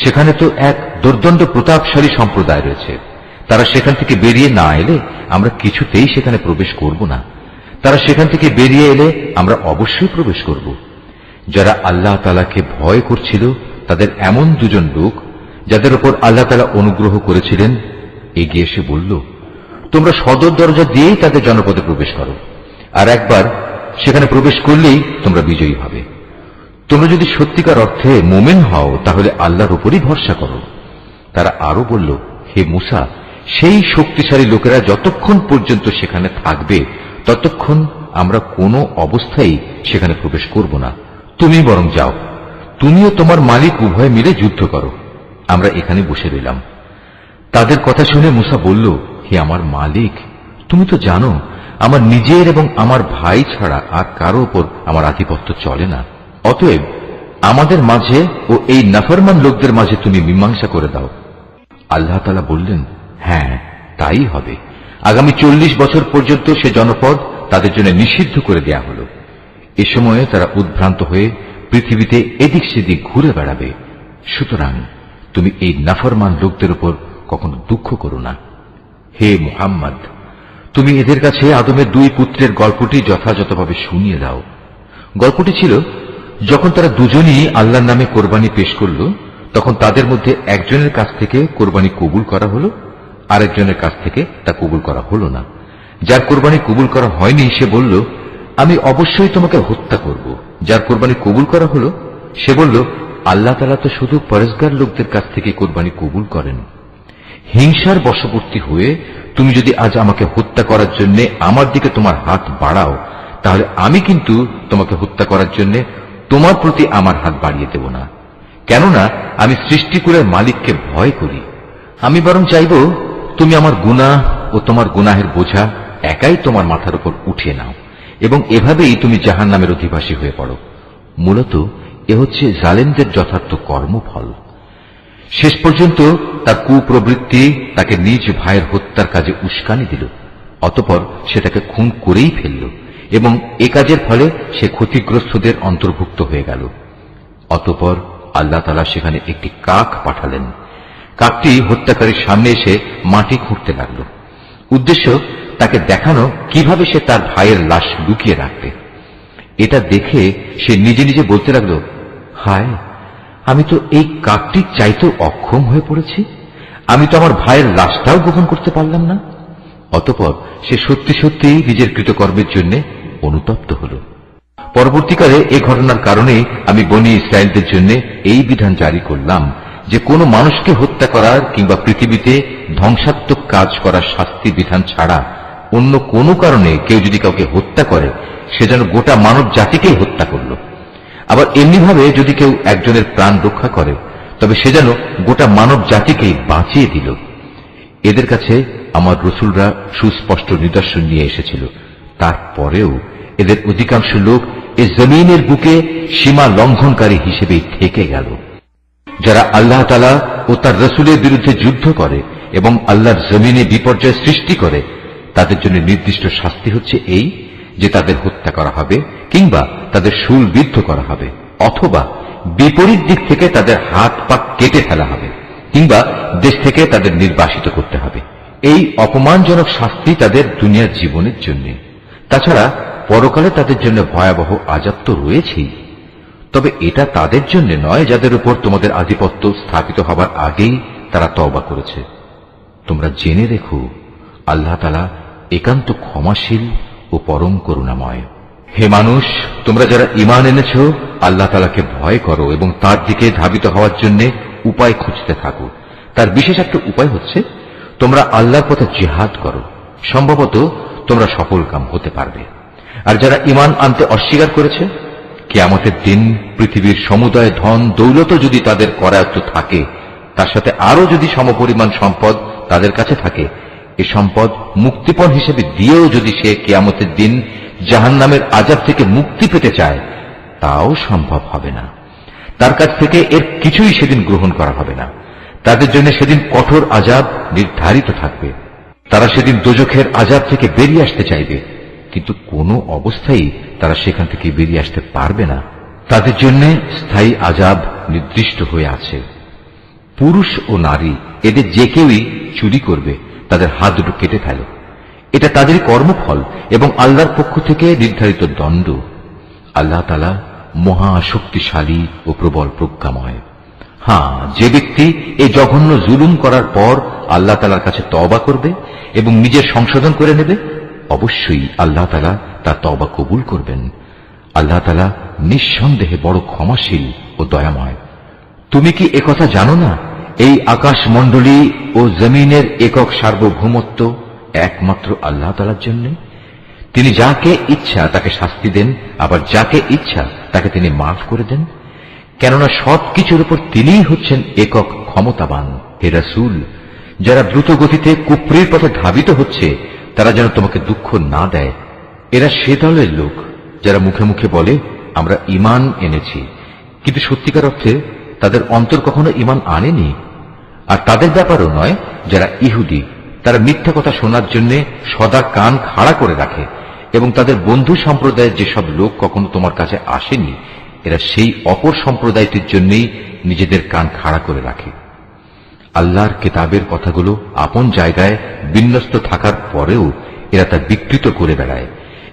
সেখানে তো এক দুর্দণ্ড প্রতাপশালী সম্প্রদায় রয়েছে। তারা সেখান থেকে বেরিয়ে না এলে আমরা কিছুতেই সেখানে প্রবেশ করব না। তারা সেখান থেকে বেরিয়ে এলে আমরা অবশ্যই প্রবেশ করব। যারা আল্লাহ তাআলাকে ভয় করছিল তাদের এমন দুজন লোক যাদের উপর আল্লাহ তাআলা অনুগ্রহ করেছিলেন এগিয়ে এসে বলল, তোমরা সদর দরজা দিয়েই তাদের জনপদে প্রবেশ করো, আর একবার সেখানে প্রবেশ করলেই তোমরা বিজয়ী হবে। তোমরা যদি সত্যিকার অর্থে মুমিন হও তাহলে আল্লাহর উপরই ভরসা করো। তারা আরো বলল, হে মুসা, সেই শক্তিশালী লোকেরা যতক্ষণ পর্যন্ত সেখানে থাকবে ততক্ষণ আমরা কোনো অবস্থায় সেখানে প্রবেশ করব না। তুমি বরং যাও, তুমিও তোমার মালিক উভয় মিলে যুদ্ধ করো, আমরা এখানে বসে রইলাম। তাদের কথা শুনে মুসা বলল, হে আমার মালিক, তুমি তো জানো আমার নিজের এবং আমার ভাই ছাড়া আর কারো উপর আমার আধিপত্য চলে না। অতএব আমাদের মাঝে ও এই নাফরমান লোকদের মাঝে তুমি মীমাংসা করে দাও। আল্লাহ তাআলা বললেন, হ্যাঁ তাই হবে। আগামী 40 বছর পর্যন্ত সে জনপদ তাদের জন্য নিষিদ্ধ করে দেয়া হল। এ সময়ে তারা উদ্ভ্রান্ত হয়ে পৃথিবীতে এদিক সেদিক ঘুরে বেড়াবে। সুতরাং তুমি এই নাফরমান লোকদের উপর কখনো দুঃখ করো না। হে মুহাম্মদ, তুমি এদের কাছে আদমের 2 পুত্রের গল্পটি যথাযথভাবে শুনিয়ে দাও। গল্পটি ছিল, যখন তারা দুজনই আল্লাহর নামে কোরবানি পেশ করল, তখন তাদের মধ্যে একজনের কাছ থেকে কোরবানি কবুল করা হল, আরেকজনের কাছ থেকে তা কবুল করা হল না। যার কোরবানি কবুল করা হয়নি সে বলল, আমি অবশ্যই তোমাকে হত্যা করব। যার কোরবানি কবুল করা হল সে বলল, আল্লাহ তাআলা তো শুধু পরেজগার লোকদের কাছ থেকে কোরবানি কবুল করেন। হিংসার বশবর্তী হয়ে তুমি যদি আজ আমাকে হত্যা করার জন্য আমার দিকে তোমার হাত বাড়াও, তাহলে আমি কিন্তু তোমাকে হত্যা করার জন্য তোমার প্রতি আমার হাত বাড়িয়ে দেব না। কেননা আমি সৃষ্টিকুলের মালিককে ভয় করি। আমি বরং চাইব তুমি আমার গুনাহ ও তোমার গুনাহের বোঝা একাই তোমার মাথার উপর উঠিয়ে নাও এবং এভাবেই তুমি জাহান্নামের অধিবাসী হয়ে পড়ো। মূলত এ হচ্ছে জালেমদের যথার্থ কর্মফল। শেষ পর্যন্ত তার কুপ্রবৃত্তি তাকে নিজ ভাইয়ের হত্যার কাজে উস্কানি দিল। অতঃপর সেটাকে খুন করেই ফেলল এবং এ কাজের ফলে সে ক্ষতিগ্রস্তদের অন্তর্ভুক্ত হয়ে গেল। অতঃপর আল্লাহ তাআলা সেখানে একটি কাক পাঠালেন। কাকটি হত্যাকারীর সামনে এসে মাটি খুঁড়তে লাগল। উদ্দেশ্য তাকে দেখানো কিভাবে সে তার ভাইয়ের লাশ লুকিয়ে রাখবে। এটা দেখে সে নিজে নিজে বলতে লাগলো, হায়, আমি তো এই কাকটির চাইতেও অক্ষম হয়ে পড়েছি। আমি তো আমার ভাইয়ের লাশটাও গোপন করতে পারলাম না। অতঃপর সে সত্যি সত্যি নিজের কৃতকর্মের জন্য অনুতপ্ত হল। পরবর্তীকালে এই ঘটনার কারণে আমি বনী ইসরায়েলদের জন্য এই বিধান জারি করলাম যে কোনো মানুষকে হত্যা করার কিংবা পৃথিবীতে ধ্বংসাত্মক কাজ করার শাস্তি বিধান ছাড়া অন্য কোনো কারণে কেউ যদি কাউকে হত্যা করে, সে যেন গোটা মানব জাতিকেই হত্যা করল। আবার এমনিভাবে যদি কেউ একজনের প্রাণ রক্ষা করে, তবে সে যেন গোটা মানব জাতিকেই বাঁচিয়ে দিল। এদের কাছে আমার রসুলরা সুস্পষ্ট নিদর্শন নিয়ে এসেছিল, তারপরেও এদের অধিকাংশ লোক এ জমিনের বুকে সীমা লঙ্ঘনকারী হিসেবেই থেকে গেল। যারা আল্লাহ তাআলা ও তার রসুলের বিরুদ্ধে যুদ্ধ করে এবং আল্লাহর জমিনে বিপর্যয় সৃষ্টি করে, তাদের জন্য নির্দিষ্ট শাস্তি হচ্ছে এই যে তাদের হত্যা করা হবে কিংবা তাদের শূলবিদ্ধ করা হবে, অথবা বিপরীত দিক থেকে তাদের হাত পা কেটে ফেলা হবে কিংবা দেশ থেকে তাদের নির্বাসিত করতে হবে। এই অপমানজনক শাস্তি তাদের দুনিয়ার জীবনের জন্য। তাছাড়া পরকালে তাদের জন্য ভয়াবহ আযাব তো রয়েছেই। তবে এটা তাদের জন্য নয় যাদের উপর তোমাদের আধিপত্য স্থাপিত হবার আগেই তারা তওবা করেছে। তোমরা জেনে রেখো, আল্লাহ তাআলা একান্ত ক্ষমাশীল ও পরম করুণাময়। হে মানুষ, তোমরা যারা ঈমান এনেছ, আল্লাহ তাআলাকে ভয় করো এবং তার দিকে ধাবিত হওয়ার জন্য উপায় খুঁজতে থাকো। তার বিশেষ একটা উপায় হচ্ছে তোমরা আল্লাহর পথে জিহাদ করো। সম্ভবত তোমরা সফলকাম হতে পারবে। আর যারা ঈমান আনতে অস্বীকার করেছে, কিয়ামতের দিন পৃথিবীর সমুদয় ধন দৌলত যদি তাদের করায়ত্ত থাকে, তার সাথে আরো যদি সমপরিমাণ সম্পদ তাদের কাছে থাকে, এ সম্পদ মুক্তিপণ হিসেবে দিয়েও যদি সে কিয়ামতের দিন জাহান্নামের আযাব থেকে মুক্তি পেতে চায়, তাও সম্ভব হবে না। তার কাছ থেকে এর কিছুই সেদিন গ্রহণ করা হবে না। তাদের জন্য সেদিন কঠোর আযাব নির্ধারিত থাকবে। তারা সেদিন দোজখের আযাব থেকে বেরিয়ে আসতে চাইবে, কিন্তু কোনো অবস্থায় তারা সেখান থেকে বেরিয়ে আসতে পারবে না। তাদের জন্য স্থায়ী আযাব নির্দিষ্ট হয়ে আছে। পুরুষ ও নারী এদের যে কেউই চুরি করবে, তাদের হাত দুটো কেটে ফেলে। এটা তাদের কর্মফল এবং আল্লাহর পক্ষ থেকে নির্ধারিত দণ্ড। আল্লাহ তাআলা মহা শক্তিশালী ও প্রবল প্রজ্ঞাময়। হ্যাঁ, যে ব্যক্তি এই জঘন্য জুলুম করার পর আল্লাহ তাআলার কাছে তওবা করবে এবং নিজের সংশোধন করে নেবে, অবশ্যই আল্লাহ তাআলা তার তওবা কবুল করবেন। আল্লাহ তাআলা নিঃসন্দেহে বড় ক্ষমাশীল ও দয়াময়। তুমি কি একথা জানো না, এই আকাশমণ্ডলী ও জমিনের একক সার্বভৌমত্ব একমাত্র আল্লাহ তাআলার জন্য? তিনি যাকে ইচ্ছা তাকে শাস্তি দেন, আবার যাকে ইচ্ছা তাকে তিনি মাফ করে দেন। কেননা সবকিছুর উপর তিনিই হচ্ছেন একক ক্ষমতাবান। হে রাসূল, যারা দ্রুত গতিতে কুফরির পথে ধাবিত হচ্ছে, তারা যেন তোমাকে দুঃখ না দেয়। এরা সে দলের লোক যারা মুখে মুখে বলে আমরা ঈমান এনেছি, কিন্তু সত্যিকার অর্থে তাদের অন্তর কখনো ঈমান আনেনি। আর তাদের ব্যাপারও নয় যারা ইহুদি, তারা মিথ্যা কথা শোনার জন্য সদা কান খাড়া করে রাখে এবং তাদের বন্ধু সম্প্রদায়ের যেসব লোক কখনো তোমার কাছে আসেনি, এরা সেই অপর সম্প্রদায়টির জন্যই নিজেদের কান খাড়া করে রাখে। আল্লাহর কিতাবের কথাগুলো আপন জায়গায় বিন্যস্ত থাকার পরেও এরা তা বিকৃত করে বেড়ায়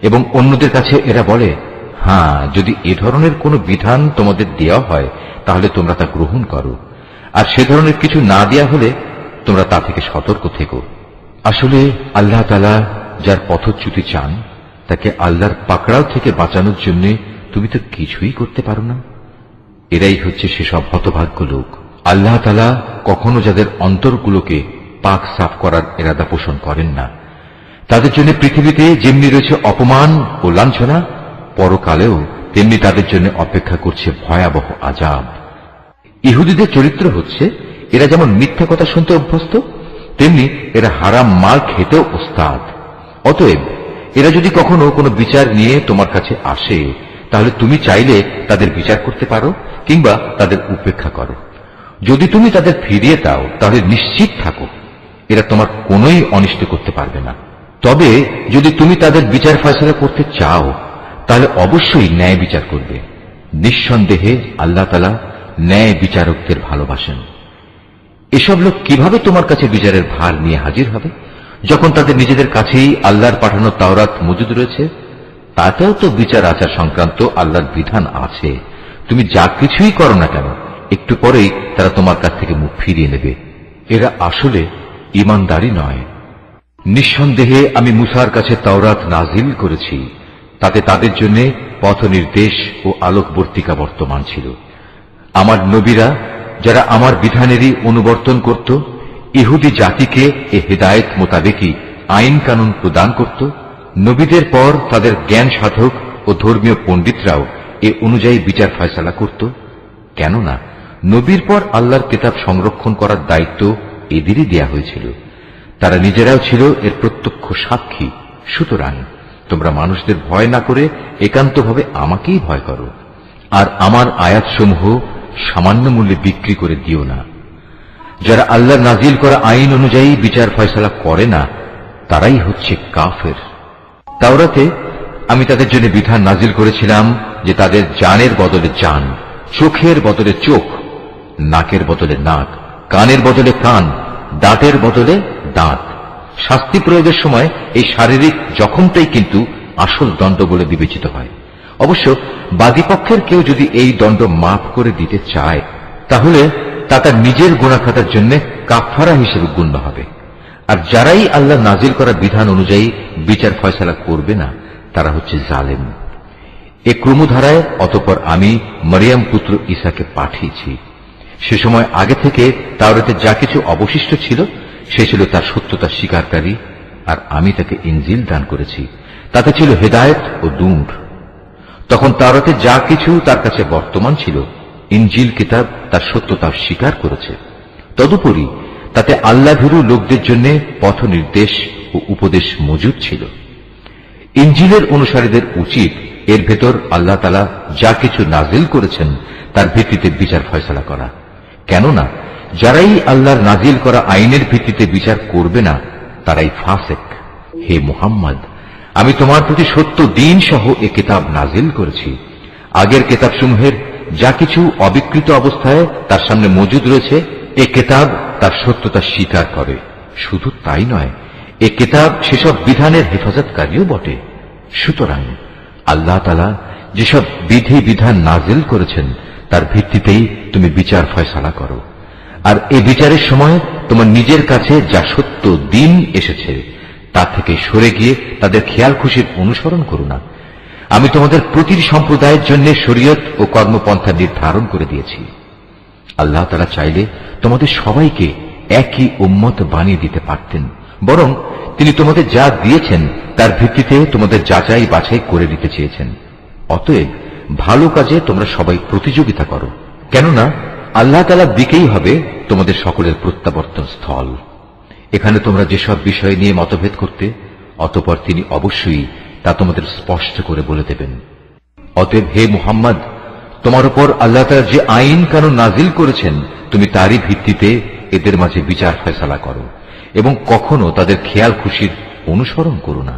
এবং অন্যদের কাছে এরা বলে, হ্যাঁ, যদি এ ধরনের কোনো বিধান তোমাদের দেওয়া হয় তাহলে তোমরা তা গ্রহণ করো, আর সে ধরনের কিছু না দেওয়া হলে তোমরা তা থেকে সতর্ক থেকো। আসলে আল্লাহ তাআলা যার পথচ্যুতি চান, তাকে আল্লাহর পাকড়াও থেকে বাঁচানোর জন্য তুমি তো কিছুই করতে পারো না। এরাই হচ্ছে সেসব হতভাগ্য লোক। আল্লাহ তাআলা কখনো যাদের অন্তরগুলোকে পাক সাফ করার ইরাদা পোষণ করেন না, তাদের জন্য পৃথিবীতে যেমনি রয়েছে অপমান ও লাঞ্ছনা, পরকালেও তেমনি তাদের জন্য অপেক্ষা করছে ভয়াবহ আযাব। ইহুদিদের চরিত্র হচ্ছে, এরা যেমন মিথ্যা কথা শুনতে অভ্যস্ত, তেমনি এরা হারাম মাল খেতেও ওস্তাদ। অতএব এরা যদি কখনো কোনো বিচার নিয়ে তোমার কাছে আসে, তাহলে তুমি চাইলে তাদের বিচার করতে পারো কিংবা তাদের উপেক্ষা করো। যদি তুমি তাদের ফিরিয়ে দাও, তাহলে নিশ্চিত থাকো এরা তোমার কোনোই অনিষ্ট করতে পারবে না। তবে যদি তুমি তাদের বিচার ফয়সালা করতে চাও, তাহলে অবশ্যই ন্যায় বিচার করবে। নিঃসন্দেহে আল্লাহ তাআলা ন্যায় বিচারকদের ভালোবাসেন। এসব লোক কিভাবে তোমার কাছে বিচারের ভার নিয়ে হাজির হবে যখন তাদের নিজেদের কাছেই আল্লাহর পাঠানো তাওরাত মজুদ রয়েছে? তাতেও তো বিচার আচার সংক্রান্ত আল্লাহর বিধান আছে। তুমি যা কিছুই করো না কেন, একটু পরেই তারা তোমার কাছ থেকে মুখ ফিরিয়ে নেবে। এরা আসলে ঈমানদারই নয়। নিঃসন্দেহে আমি মুসার কাছে তাওরাত নাজিল করেছি, তাতে তাদের জন্য পথ নির্দেশ ও আলোকবর্তিকা বর্তমান ছিল। আমার নবীরা যারা আমার বিধানেরই অনুবর্তন করত, ইহুদি জাতিকে এ হেদায়েত মোতাবেকই আইন কানুন প্রদান করত। নবীদের পর তাদের জ্ঞান সাধক ও ধর্মীয় পণ্ডিতরাও এ অনুযায়ী বিচার ফয়সালা করত। কেননা নবীর পর আল্লাহর কিতাব সংরক্ষণ করার দায়িত্ব এদেরই দেয়া হয়েছিল। তারা নিজেরাও ছিল এর প্রত্যক্ষ সাক্ষী। সুতরাং তোমরা মানুষদের ভয় না করে একান্তভাবে আমাকেই ভয় করো, আর আমার আয়াতসমূহ সামান্য মূল্যে বিক্রি করে দিও না। যারা আল্লাহর নাজিল করা আইন অনুযায়ী বিচার ফয়সালা করে না, তারাই হচ্ছে কাফের। তাওরাতে আমি তাদের জন্য বিধান নাজিল করেছিলাম যে তাদের জানের বদলে জান, চোখের বদলে চোখ, নাকের বদলে নাক, কানের বদলে কান, দাঁতের বদলে দাঁত। শাস্তি প্রয়োগের সময় এই শারীরিক জখমটাই কিন্তু আসল দণ্ড বলে বিবেচিত হয়। অবশ্য বাদীপক্ষের কেউ যদি এই দণ্ড মাফ করে দিতে চায়, তাহলে তা তার নিজের গুনাহ খাতার জন্য কাফারা হিসেবে গণ্য হবে। আর যারাই আল্লাহ নাজিল করা বিধান অনুযায়ী বিচার ফয়সালা করবে না, তারা হচ্ছে জালেম। এ ক্রমধারায় অতঃপর আমি মরিয়ম পুত্র ঈসাকে পাঠিয়েছি। সে সময় আগে থেকে তাওরাতে যা কিছু অবশিষ্ট ছিল সে ছিল তার সত্যতা স্বীকারকারী, আর আমি তাকে ইনজিল দান করেছি, তাতে ছিল হেদায়েত ও নূর। তখন তাওরাতে যা কিছু তার কাছে বর্তমান ছিল, ইনজিল কিতাব তার সত্যতা স্বীকার করেছে। তদুপরি তাতে আল্লাহভীরু লোকদের জন্য পথ নির্দেশ ও উপদেশ মজুদ ছিল। ইনজিলের অনুসারীদের উচিত এর ভেতর আল্লাহ তাআলা যা কিছু নাজিল করেছেন তার ভিত্তিতে বিচার ফয়সালা করা। কেননা যারাই আল্লাহর নাজিল করা আইনের ভিত্তিতে বিচার করবে না, তারাই ফাসেক। হে মুহাম্মদ, আমি তোমার প্রতি সত্য দিন সহ এ কিতাব নাজিল করেছি। আগের কিতাবসমূহের যা কিছু অবিকৃত অবস্থায় তার সামনে মজুদ রয়েছে, এ কিতাব তার সত্যতা স্বীকার করে। শুধু তাই নয়, এ কিতাব সেসব বিধানের হেফাজতকারীও বটে। সুতরাং আল্লাহ তাআলা যেসব বিধি বিধান নাজিল করেছেন তার ভিত্তিতেই তুমি বিচার ফয়সালা করো। আর এই বিচারের সময় তোমার নিজের কাছে যা সত্য দিন এসেছে তা থেকে সরে গিয়ে তাদের খেয়াল খুশির অনুসরণ করো না। আমি তোমাদের প্রতিটি সম্প্রদায়ের জন্য শরীয়ত ও কর্মপন্থা নির্ধারণ করে দিয়েছি। আল্লাহ তাআলা চাইলে তোমাদের সবাইকে একই উম্মত বানিয়ে দিতে পারতেন, বরং তিনি তোমাদের যা দিয়েছেন তার ভিত্তিতে তোমাদের যাচাই বাছাই করে দিতে চেয়েছেন। অতএব ভালো কাজে তোমরা সবাই প্রতিযোগিতা করো, কেননা আল্লাহ তাআলার দিকেই হবে তোমাদের সকলের প্রত্যাবর্তন স্থল। এখানে তোমরা যেসব বিষয় নিয়ে মতভেদ করতে, অতঃপর তিনি অবশ্যই তা তোমাদের স্পষ্ট করে বলে দেবেন। অতএব হে মুহাম্মদ, তোমার উপর আল্লাহ তাআলা যে আইন কানুন নাজিল করেছেন তুমি তারই ভিত্তিতে এদের মাঝে বিচার ফয়সালা করো, এবং কখনো তাদের খেয়াল খুশির অনুসরণ করো না,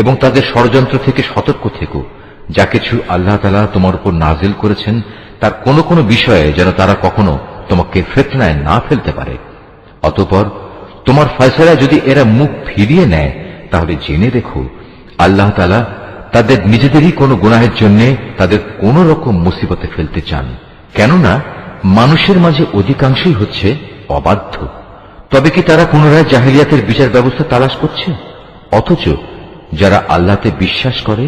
এবং তাদের ষড়যন্ত্র থেকে সতর্ক থেকো। যা কিছু আল্লাহ তাআলা তোমার উপর নাজিল করেছেন তার কোন কোন বিষয়ে যেন তারা কখনো তোমাকে ফিতনায় না ফেলতে পারে। অতঃপর তোমার ফয়সালা যদি এরা মুখ ফিরিয়ে নেয়, তাহলে জেনে রেখো আল্লাহ তাআলা তাদের নিজেদেরই কোনো গুনাহের জন্য তাদের কোন রকম মুসিবতে ফেলতে চান। কেননা মানুষের মাঝে অধিকাংশই হচ্ছে অবাধ্য। তবে কি তারা পুনরায় জাহেলিয়াতের বিচার ব্যবস্থা তালাশ করছে? অথচ যারা আল্লাহতে বিশ্বাস করে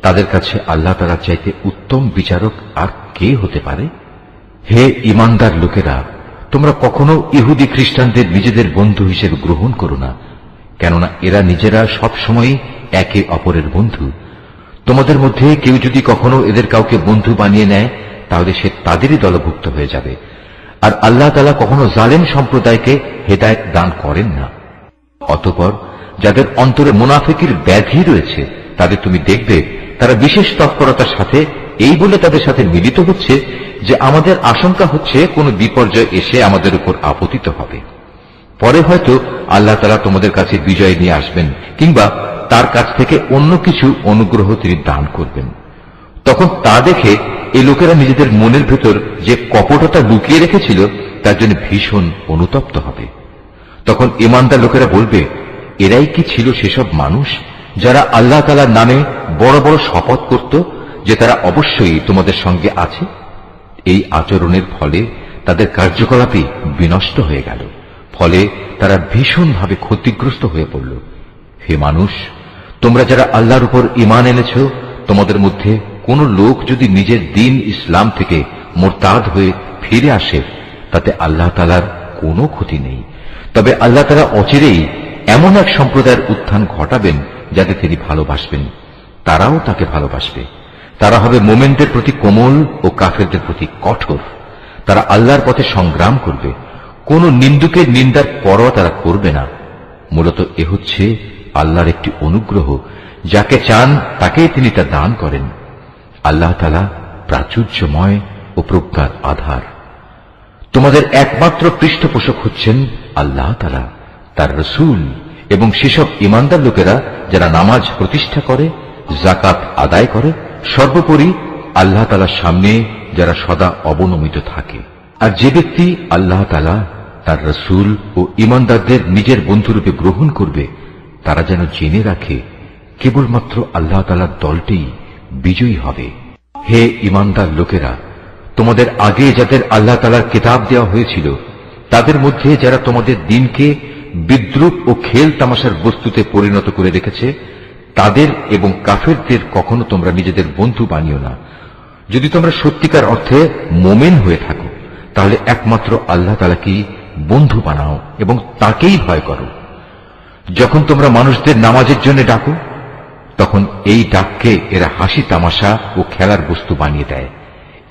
তাদের কাছে আল্লাহ তাআলা চাইতে উত্তম বিচারক আর কে হতে পারে? হে ঈমানদার লোকেরা, তোমরা কখনো ইহুদি খ্রিস্টানদের নিজেদের বন্ধু হিসেবে গ্রহণ করো না, কেননা এরা নিজেরা সব সময় একে অপরের বন্ধু। তোমাদের মধ্যে কেউ যদি কখনো এদের কাউকে বন্ধু বানিয়ে নেয়, তাহলে সে তাদেরই দলভুক্ত হয়ে যাবে। আর আল্লাহ তাআলা কখনো জালেম সম্প্রদায়কে হেদায়েত দান করেন না। অতঃপর যাদের অন্তরে মুনাফিকির ব্যাধি রয়েছে তাদের তুমি দেখবে তারা বিশেষ তৎপরতার সাথে এই বলে তাদের সাথে মিলিত হচ্ছে যে আমাদের আশঙ্কা হচ্ছে কোন বিপর্যয় এসে আমাদের উপর আপতিত হবে। পরে হয়তো আল্লাহ তাআলা তোমাদের কাছে বিজয় নিয়ে আসবেন, কিংবা তার কাছ থেকে অন্য কিছু অনুগ্রহ তিনি দান করবেন। তখন তা দেখে এই লোকেরা নিজেদের মনের ভেতর যে কপটতা লুকিয়ে রেখেছিল তার জন্য ভীষণ অনুতপ্ত হবে। তখন ঈমানদার লোকেরা বলবে, এরাই কি ছিল সেসব মানুষ যারা আল্লাহ তাআলার নামে বড় বড় শপথ করত যে তারা অবশ্যই তোমাদের সঙ্গে আছে? এই আচরণের ফলে তাদের কার্যকলাপই বিনষ্ট হয়ে গেল, ফলে তারা ভীষণভাবে ক্ষতিগ্রস্ত হয়ে পড়ল। হে মানুষ, তোমরা যারা আল্লাহর উপর ঈমান এনেছ, তোমাদের মধ্যে কোন লোক যদি নিজের দিন ইসলাম থেকে মুরতাদ হয়ে ফিরে আসে, তাতে আল্লাহ তাআলার কোনো ক্ষতি নেই। তবে আল্লাহ তাআলা অচিরেই এমন এক সম্প্রদায়ের উত্থান ঘটাবেন যাদের তিনি ভালোবাসবেন, তারাও তাকে ভালোবাসবে। তারা হবে মুমিনদের প্রতি কোমল ও কাফেরদের প্রতি কঠোর। তারা আল্লাহর পথে সংগ্রাম করবে, কোন নিন্দুকের নিন্দার পরোয়া তারা করবে না। মূলত এ হচ্ছে আল্লাহর একটি অনুগ্রহ, যাকে চান তাকেই তিনি তা দান করেন। আল্লাহ তাআলা প্রাচুর্যময় ও প্রজ্ঞার আধার। তোমাদের একমাত্র পৃষ্ঠপোষক হচ্ছেন আল্লাহ তাআলা, তার রাসূল এবং সেসব ঈমানদার লোকেরা যারা নামাজ প্রতিষ্ঠা করে, যাকাত আদায় করে, সর্বোপরি আল্লাহ তাআলার সামনে যারা সদা অবনমিত থাকে। আর যে ব্যক্তি আল্লাহ তাআলা, তার রাসূল ও ঈমানদারদের নিজের বন্ধুরূপে গ্রহণ করবে, তারা যেন জেনে রাখে কেবলমাত্র আল্লাহ তাআলার দলটিই বিজয়ী হবে। হে ঈমানদার লোকেরা, তোমাদের আগে যাদের আল্লাহ তাআলার কিতাব দেওয়া হয়েছিল, তাদের মধ্যে যারা তোমাদের দিনকে বিদ্রূপ ও খেল তামাশার বস্তুতে পরিণত করে রেখেছে, তাদের এবং কাফেরদের কখনো তোমরা নিজেদের বন্ধু বানিও না। যদি তোমরা সত্যিকার অর্থে মোমেন হয়ে থাকো, তাহলে একমাত্র আল্লাহ তাআলাকেই বন্ধু বানাও এবং তাকেই ভয় করো। যখন তোমরা মানুষদের নামাজের জন্য ডাকো, তখন এই ডাককে এরা হাসি তামাশা ও খেলার বস্তু বানিয়ে দেয়।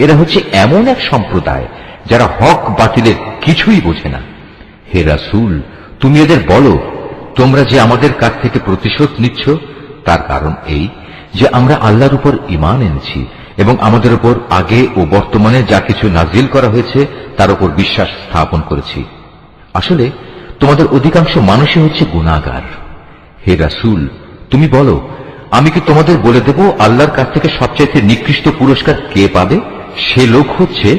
এরা হচ্ছে এমন এক সম্প্রদায় যারা হক বাতিলের কিছুই বোঝে না। হে রাসূল, তুমি এদের বলো, তোমরা যে আমাদের কাছ থেকে প্রতিশোধ নিচ্ছ, তার কারণ এই যে আমরা আল্লাহর উপর ঈমান এনেছি এবং আমাদের উপর আগে ও বর্তমানে যা কিছু নাজিল করা হয়েছে তার উপর বিশ্বাস স্থাপন করেছি। আসলে তোমাদের অধিকাংশ মানুষই হচ্ছে গুনাহগার। হে রাসূল, তুমি বলো, আমি কি তোমাদের বলে দেব আল্লাহর কাছ থেকে সবচাইতে নিকৃষ্ট পুরস্কার কে পাবে? সে লোক হচ্ছে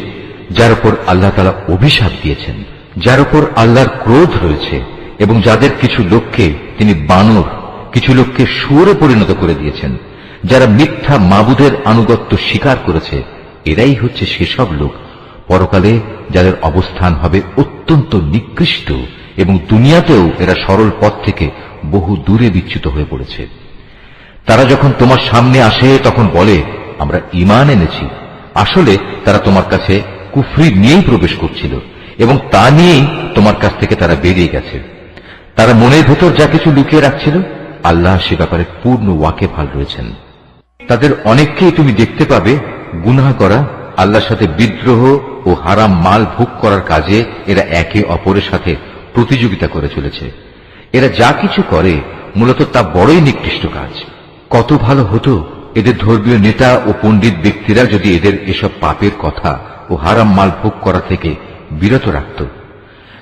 যার উপর আল্লাহ তাআলা অভিশাপ দিয়েছেন, যার উপর আল্লাহর ক্রোধ রয়েছে এবং যাদের কিছু লোককে তিনি বানর, কিছু লোককে শুয়োরে পরিণত করে দিয়েছেন, যারা মিথ্যা মাবুদের আনুগত্য স্বীকার করেছে। এরাই হচ্ছে সেসব লোক পরকালে যাদের অবস্থান হবে অত্যন্ত নিকৃষ্ট এবং দুনিয়াতেও এরা সরল পথ থেকে বহু দূরে বিচ্যুত হয়ে পড়েছে। তারা যখন তোমার সামনে আসে তখন বলে, আমরা ঈমান এনেছি। আসলে তারা তোমার কাছে কুফরি নিয়েই প্রবেশ করছিল এবং তা নিয়েই তোমার কাছ থেকে তারা বেরিয়ে গেছে। তারা মনের ভেতর যা কিছু লুকিয়ে রাখছিল, আল্লাহ সে ব্যাপারে পূর্ণ ওয়াকিবহাল রয়েছেন। তাদের অনেককেই তুমি দেখতে পাবে গুনাহ করা, আল্লাহর সাথে বিদ্রোহ ও হারাম মাল ভোগ করার কাজে এরা একে অপরের সাথে প্রতিযোগিতা করে চলেছে। এরা যা কিছু করে মূলত তা বড়ই নিকৃষ্ট কাজ। কত ভালো হতো এদের ধর্মীয় নেতা ও পণ্ডিত ব্যক্তিরা যদি এদের এসব পাপের কথা ও হারাম মাল ভোগ করা থেকে বিরত রাখত,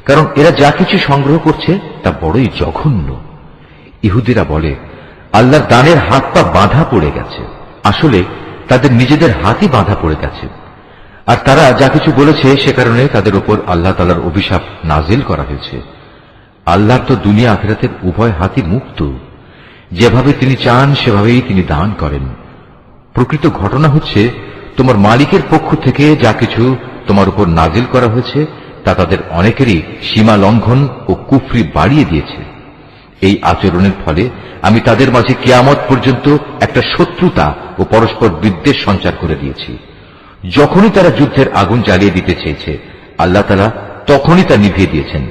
কারণ এরা যা কিছু সংগ্রহ করছে তা বড়ই জঘন্য। ইহুদিরা বলে, আল্লাহর দানের হাত পা বাঁধা পড়ে গেছে। আসলে তাদের নিজেদের হাতই বাঁধা পড়ে গেছে। আর তারা যা কিছু বলেছে সে কারণে তাদের উপর আল্লাহ তাআলার অভিশাপ নাজিল করা হয়েছে। আল্লাহ তো দুনিয়া আখিরাতের উভয় হাতই মুক্ত। যেভাবে তিনি চান সেভাবেই তিনি দান করেন। প্রকৃত ঘটনা হচ্ছে, তোমার মালিকের পক্ষ থেকে যা কিছু তোমার উপর নাজিল করা হয়েছে তা তাদের অনেকেরই সীমা লঙ্ঘন ও কুফরি বাড়িয়ে দিয়েছে। এই আচরণের ফলে আমি তাদের মাঝে কিয়ামত পর্যন্ত একটা শত্রুতা ও পরস্পর বিদ্বেষ সঞ্চার করে দিয়েছি। যখনই তারা যুদ্ধের আগুন জ্বালিয়ে দিতে চেয়েছে, আল্লাহ তাআলা তখনই তা নিভিয়ে দিয়েছেন।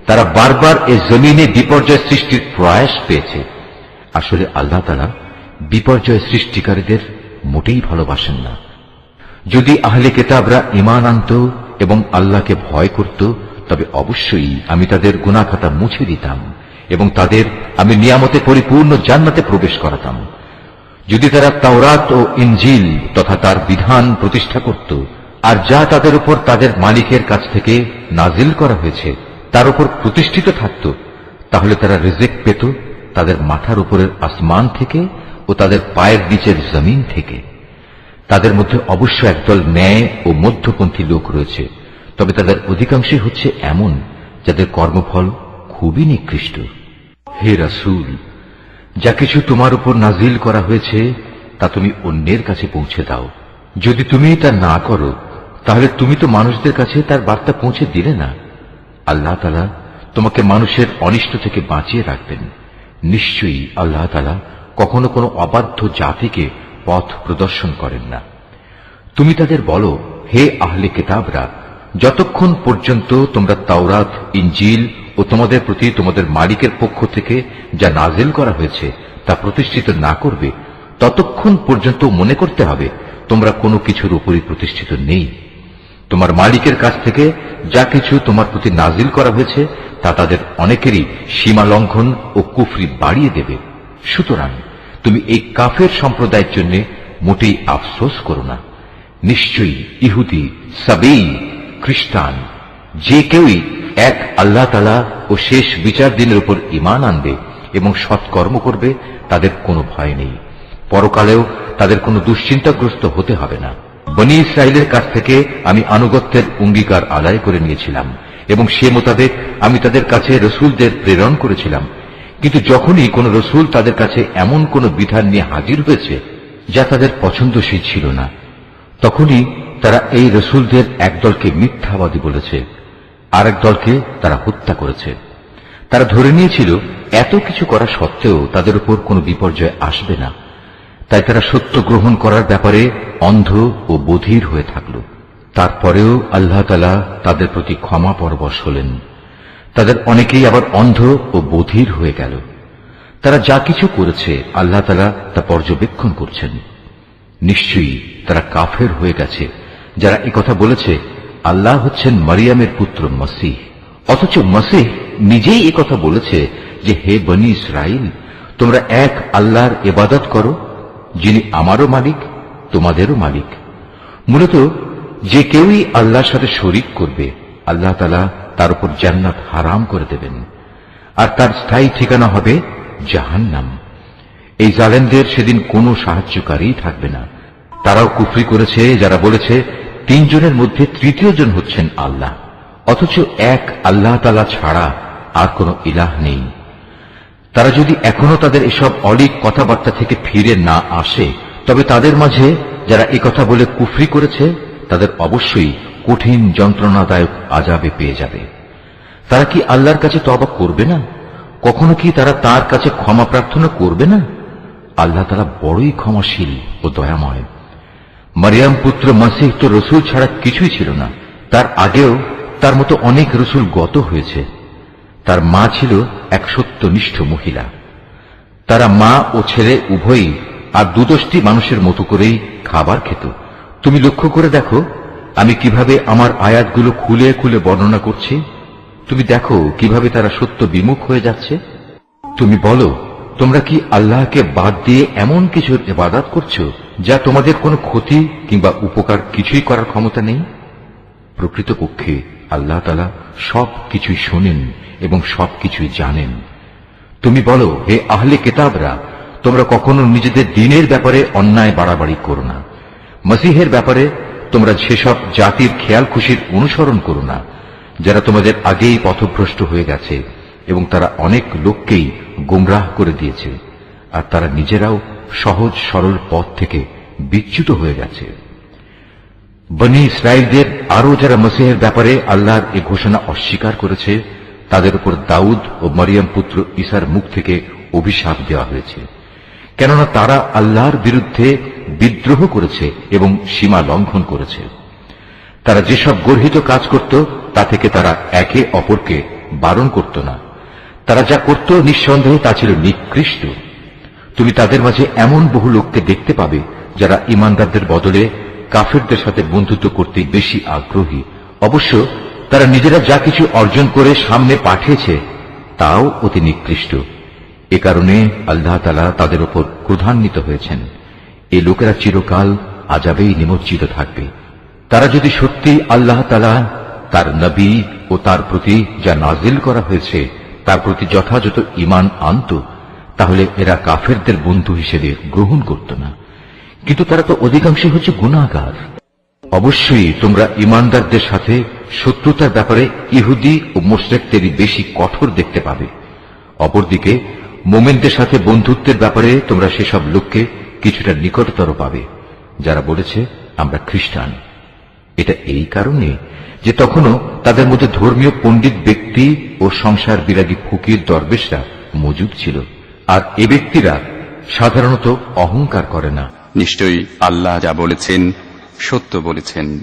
তারা বারবার এ জমিনে বিপর্যয় সৃষ্টির প্রয়াস পেয়েছে। আসলে আল্লাহ তাআলা বিপর্যয় সৃষ্টিকারীদের মোটেই ভালোবাসেন না। যদি আহলে কিতাবরা ঈমান আনত এবং আল্লাহকে ভয় করত, তবে অবশ্যই আমি তাদের গুনাহ খাতা মুছে দিতাম এবং তাদের আমি নিয়ামতে পরিপূর্ণ জান্নাতে প্রবেশ করাতাম। যদি তারা তাওরাত ও ইনজিল তথা তার বিধান প্রতিষ্ঠা করত, আর যা তাদের উপর তাদের মালিকের কাছ থেকে নাজিল করা হয়েছে তার উপর প্রতিষ্ঠিত থাকত, তাহলে তারা রিজিক পেত তাদের মাথার উপরের আসমান থেকে ও তাদের পায়ের নিচের জমিন থেকে। তাদের মধ্যে অবশ্য একদল ন্যায় ও মধ্যপন্থী লোক রয়েছে, তবে তাদের অধিকাংশই হচ্ছে এমন যাদের কর্মফল খুবই নিকৃষ্ট। হে রাসূল, যা কিছু তোমার উপর নাজিল করা হয়েছে তা তুমি অন্যের কাছে পৌঁছে দাও। যদি তুমি তা না করো তাহলে তুমি তো মানুষদের কাছে তার বার্তা পৌঁছে দিলে না। আল্লাহ তাআলা তোমাকে মানুষের অনিষ্ট থেকে বাঁচিয়ে রাখবেন। নিশ্চয়ই আল্লাহ তাআলা কখনো কোনো অবাধ্য জাতিকে পথ প্রদর্শন করেন না। তুমি তাদের বলো, হে আহলে কিতাবরা, যতক্ষণ পর্যন্ত তোমরা তাওরাত, ইনজিল ও তোমাদের প্রতি তোমাদের মালিকের পক্ষ থেকে যা নাজিল করা হয়েছে তা প্রতিষ্ঠিত না করবে, ততক্ষণ পর্যন্ত মনে করতে হবে তোমরা কোনো কিছুর উপরই প্রতিষ্ঠিত নেই। তোমার মালিকের কাছ থেকে যা কিছু তোমার প্রতি নাজিল করা হয়েছে তা তাদের অনেকেরই সীমা লঙ্ঘন ও কুফরি বাড়িয়ে দেবে। সুতরাং তুমি এই কাফের সম্প্রদায়ের জন্য মোটেই আফসোস করো না। নিশ্চয়ই ইহুদি, সাবেই, খ্রিস্টান যে কেউই এক আল্লাহ তাআলা ও শেষ বিচার দিনের উপর ঈমান আনবে এবং সৎকর্ম করবে তাদের কোনো ভয় নেই, পরকালেও তাদের কোনো দুশ্চিন্তাগ্রস্ত হতে হবে না। বনী ইসরাইলের কাছ থেকে আমি আনুগত্যের অঙ্গীকার আদায় করে নিয়েছিলাম এবং সে মোতাবেক আমি তাদের কাছে রসুলদের প্রেরণ করেছিলাম। কিন্তু যখনই কোন রসুল তাদের কাছে এমন কোন বিধান নিয়ে হাজির হয়েছে যা তাদের পছন্দসই ছিল না, তখনই তারা এই রসুলদের একদলকে মিথ্যাবাদী বলেছে, আরেক দলকে তারা হত্যা করেছে। তারা ধরে নিয়েছিল এত কিছু করা সত্ত্বেও তাদের উপর কোনো বিপর্যয় আসবে না, তাই তারা সত্য গ্রহণ করার ব্যাপারে অন্ধ ও বধির হয়ে থাকল। তারপরেও আল্লাহ তাআলা তাদের প্রতি ক্ষমা পরবশ হলেন। তাদের অনেকেই আবার অন্ধ ও বধির হয়ে গেল। তারা যা কিছু করেছে আল্লাহ তাআলা তা পর্যবেক্ষণ করছেন। নিশ্চয়ই তারা কাফের হয়ে গেছে যারা একথা বলেছে আল্লাহ হচ্ছেন মারিয়ামের পুত্র মসীহ, অথচ মসীহ নিজেই একথা বলেছে যে, হে বনী ইসরাইল, তোমরা এক আল্লাহর ইবাদত করো, যিনি আমারও মালিক তোমাদেরও মালিক। মূলত যে কেউই আল্লাহর সাথে শরীক করবে আল্লাহ তাআলা তার উপর জান্নাত হারাম করে দেবেন, আর তার স্থায়ী ঠিকানা হবে জাহান্নাম। এই জালেমদের সেদিন কোনো সাহায্যকারী থাকবে না। তারাও কুফরি করেছে যারা বলেছে তিনজনের মধ্যে তৃতীয় জন হচ্ছেন আল্লাহ, অথচ এক আল্লাহ তাআলা ছাড়া আর কোনো ইলাহ নেই। তারা যদি এখনো তাদের এসব অলীক কথাবার্তা থেকে ফিরে না আসে, তবে তাদের মাঝে যারা একথা বলে কুফরি করেছে তাদের অবশ্যই কঠিন যন্ত্রণাদায়ক আযাবে পেয়ে যাবে। তারা কি আল্লাহর কাছে তওবা করবে না? কখনো কি তারা তার কাছে ক্ষমা প্রার্থনা করবে না? আল্লাহ তাআলা বড়ই ক্ষমাশীল ও দয়াময়। মারিয়াম পুত্র মসীহ তো রসুল ছাড়া কিছুই ছিল না। তার আগেও তার মতো অনেক রসুল গত হয়েছে। তার মা ছিল এক সত্যনিষ্ঠ মহিলা। তারা মা ও ছেলে উভয়ই আর দুদষ্টি মানুষের মতো করেই খাবার খেত। তুমি লক্ষ্য করে দেখো আমি কিভাবে আমার আয়াতগুলো খুলে খুলে বর্ণনা করছি। তুমি দেখো কিভাবে তারা সত্য বিমুখ হয়ে যাচ্ছে। তুমি বলো, তোমরা কি আল্লাহকে বাদ দিয়ে এমন কিছুর ইবাদত করছো যা তোমাদের কোনো ক্ষতি কিংবা উপকার কিছুই করার ক্ষমতা নেই? প্রকৃতপক্ষে আল্লাহ তাআলা সব কিছুই শোনেন এবং সবকিছুই জানেন। তুমি বলো, হে আহলে কিতাবরা, তোমরা কখনো নিজেদের দ্বীনের ব্যাপারে অন্যায় বাড়াবাড়ি করো না। মসীহের ব্যাপারে তোমরা সেসব জাতির খেয়াল খুশির অনুসরণ করো না যারা তোমাদের আগেই পথভ্রষ্ট হয়ে গেছে এবং তারা অনেক লোককেই গোমরাহ করে দিয়েছে, আর তারা নিজেরাও সহজ সরল পথ থেকে বিচ্যুত হয়ে গেছে। বনী ইসরাইলদের আরো যারা মসীহের ব্যাপারে আল্লাহর এই ঘোষণা অস্বীকার করেছে তাদের উপর দাউদ ও মরিয়ম পুত্র ঈসার মুখ থেকে অভিশাপ দেওয়া হয়েছে, কেননা তারা আল্লাহর বিরুদ্ধে বিদ্রোহ করেছে এবং সীমা লঙ্ঘন করেছে। তারা যেসব গর্হিত কাজ করত তা থেকে তারা একে অপরকে বারণ করত না। তারা যা করত নিঃসন্দেহে তা ছিল নিকৃষ্ট। তুমি তাদের মাঝে এমন বহু লোককে দেখতে পাবে যারা ঈমানদারদের বদলে কাফেরদের সাথে বন্ধুত্ব করতে বেশি আগ্রহী। অবশ্য তারা নিজেরা যা কিছু অর্জন করে সামনে পাঠিয়েছে তাও অতি নিকৃষ্ট। এ কারণে আল্লাহ তাআলা তাদের উপর ক্রোধান্বিত হয়েছেন। এই লোকেরা চিরকাল আযাবেই নিমজ্জিত থাকবে। তারা যদি সত্যি আল্লাহ তাআলা, তার নবী ও তার প্রতি যা নাজিল করা হয়েছে তার প্রতি যথাযথ ঈমান আনত, তাহলে এরা কাফেরদের বন্ধু হিসেবে গ্রহণ করত না। কিন্তু তারা তো অধিকাংশ হচ্ছে গুনাহগার। অবশ্যই তোমরা ঈমানদারদের সাথে শত্রুতার ব্যাপারে ইহুদি ও মুশরিকদেরই বেশি কঠোর দেখতে পাবে। অপরদিকে মুমিনদের সাথে বন্ধুত্বের ব্যাপারে তোমরা সেসব লোককে কিছুটা নিকটতর পাবে যারা বলেছে আমরা খ্রিস্টান। এটা এই কারণে যে তখনও তাদের মধ্যে ধর্মীয় পণ্ডিত ব্যক্তি ও সংসার বিরাগী ফকির দরবেশরা মজুদ ছিল, আর এ ব্যক্তিরা সাধারণত অহংকার করে না। নিশ্চয়ই আল্লাহ যা বলেছেন সত্য বলেছেন।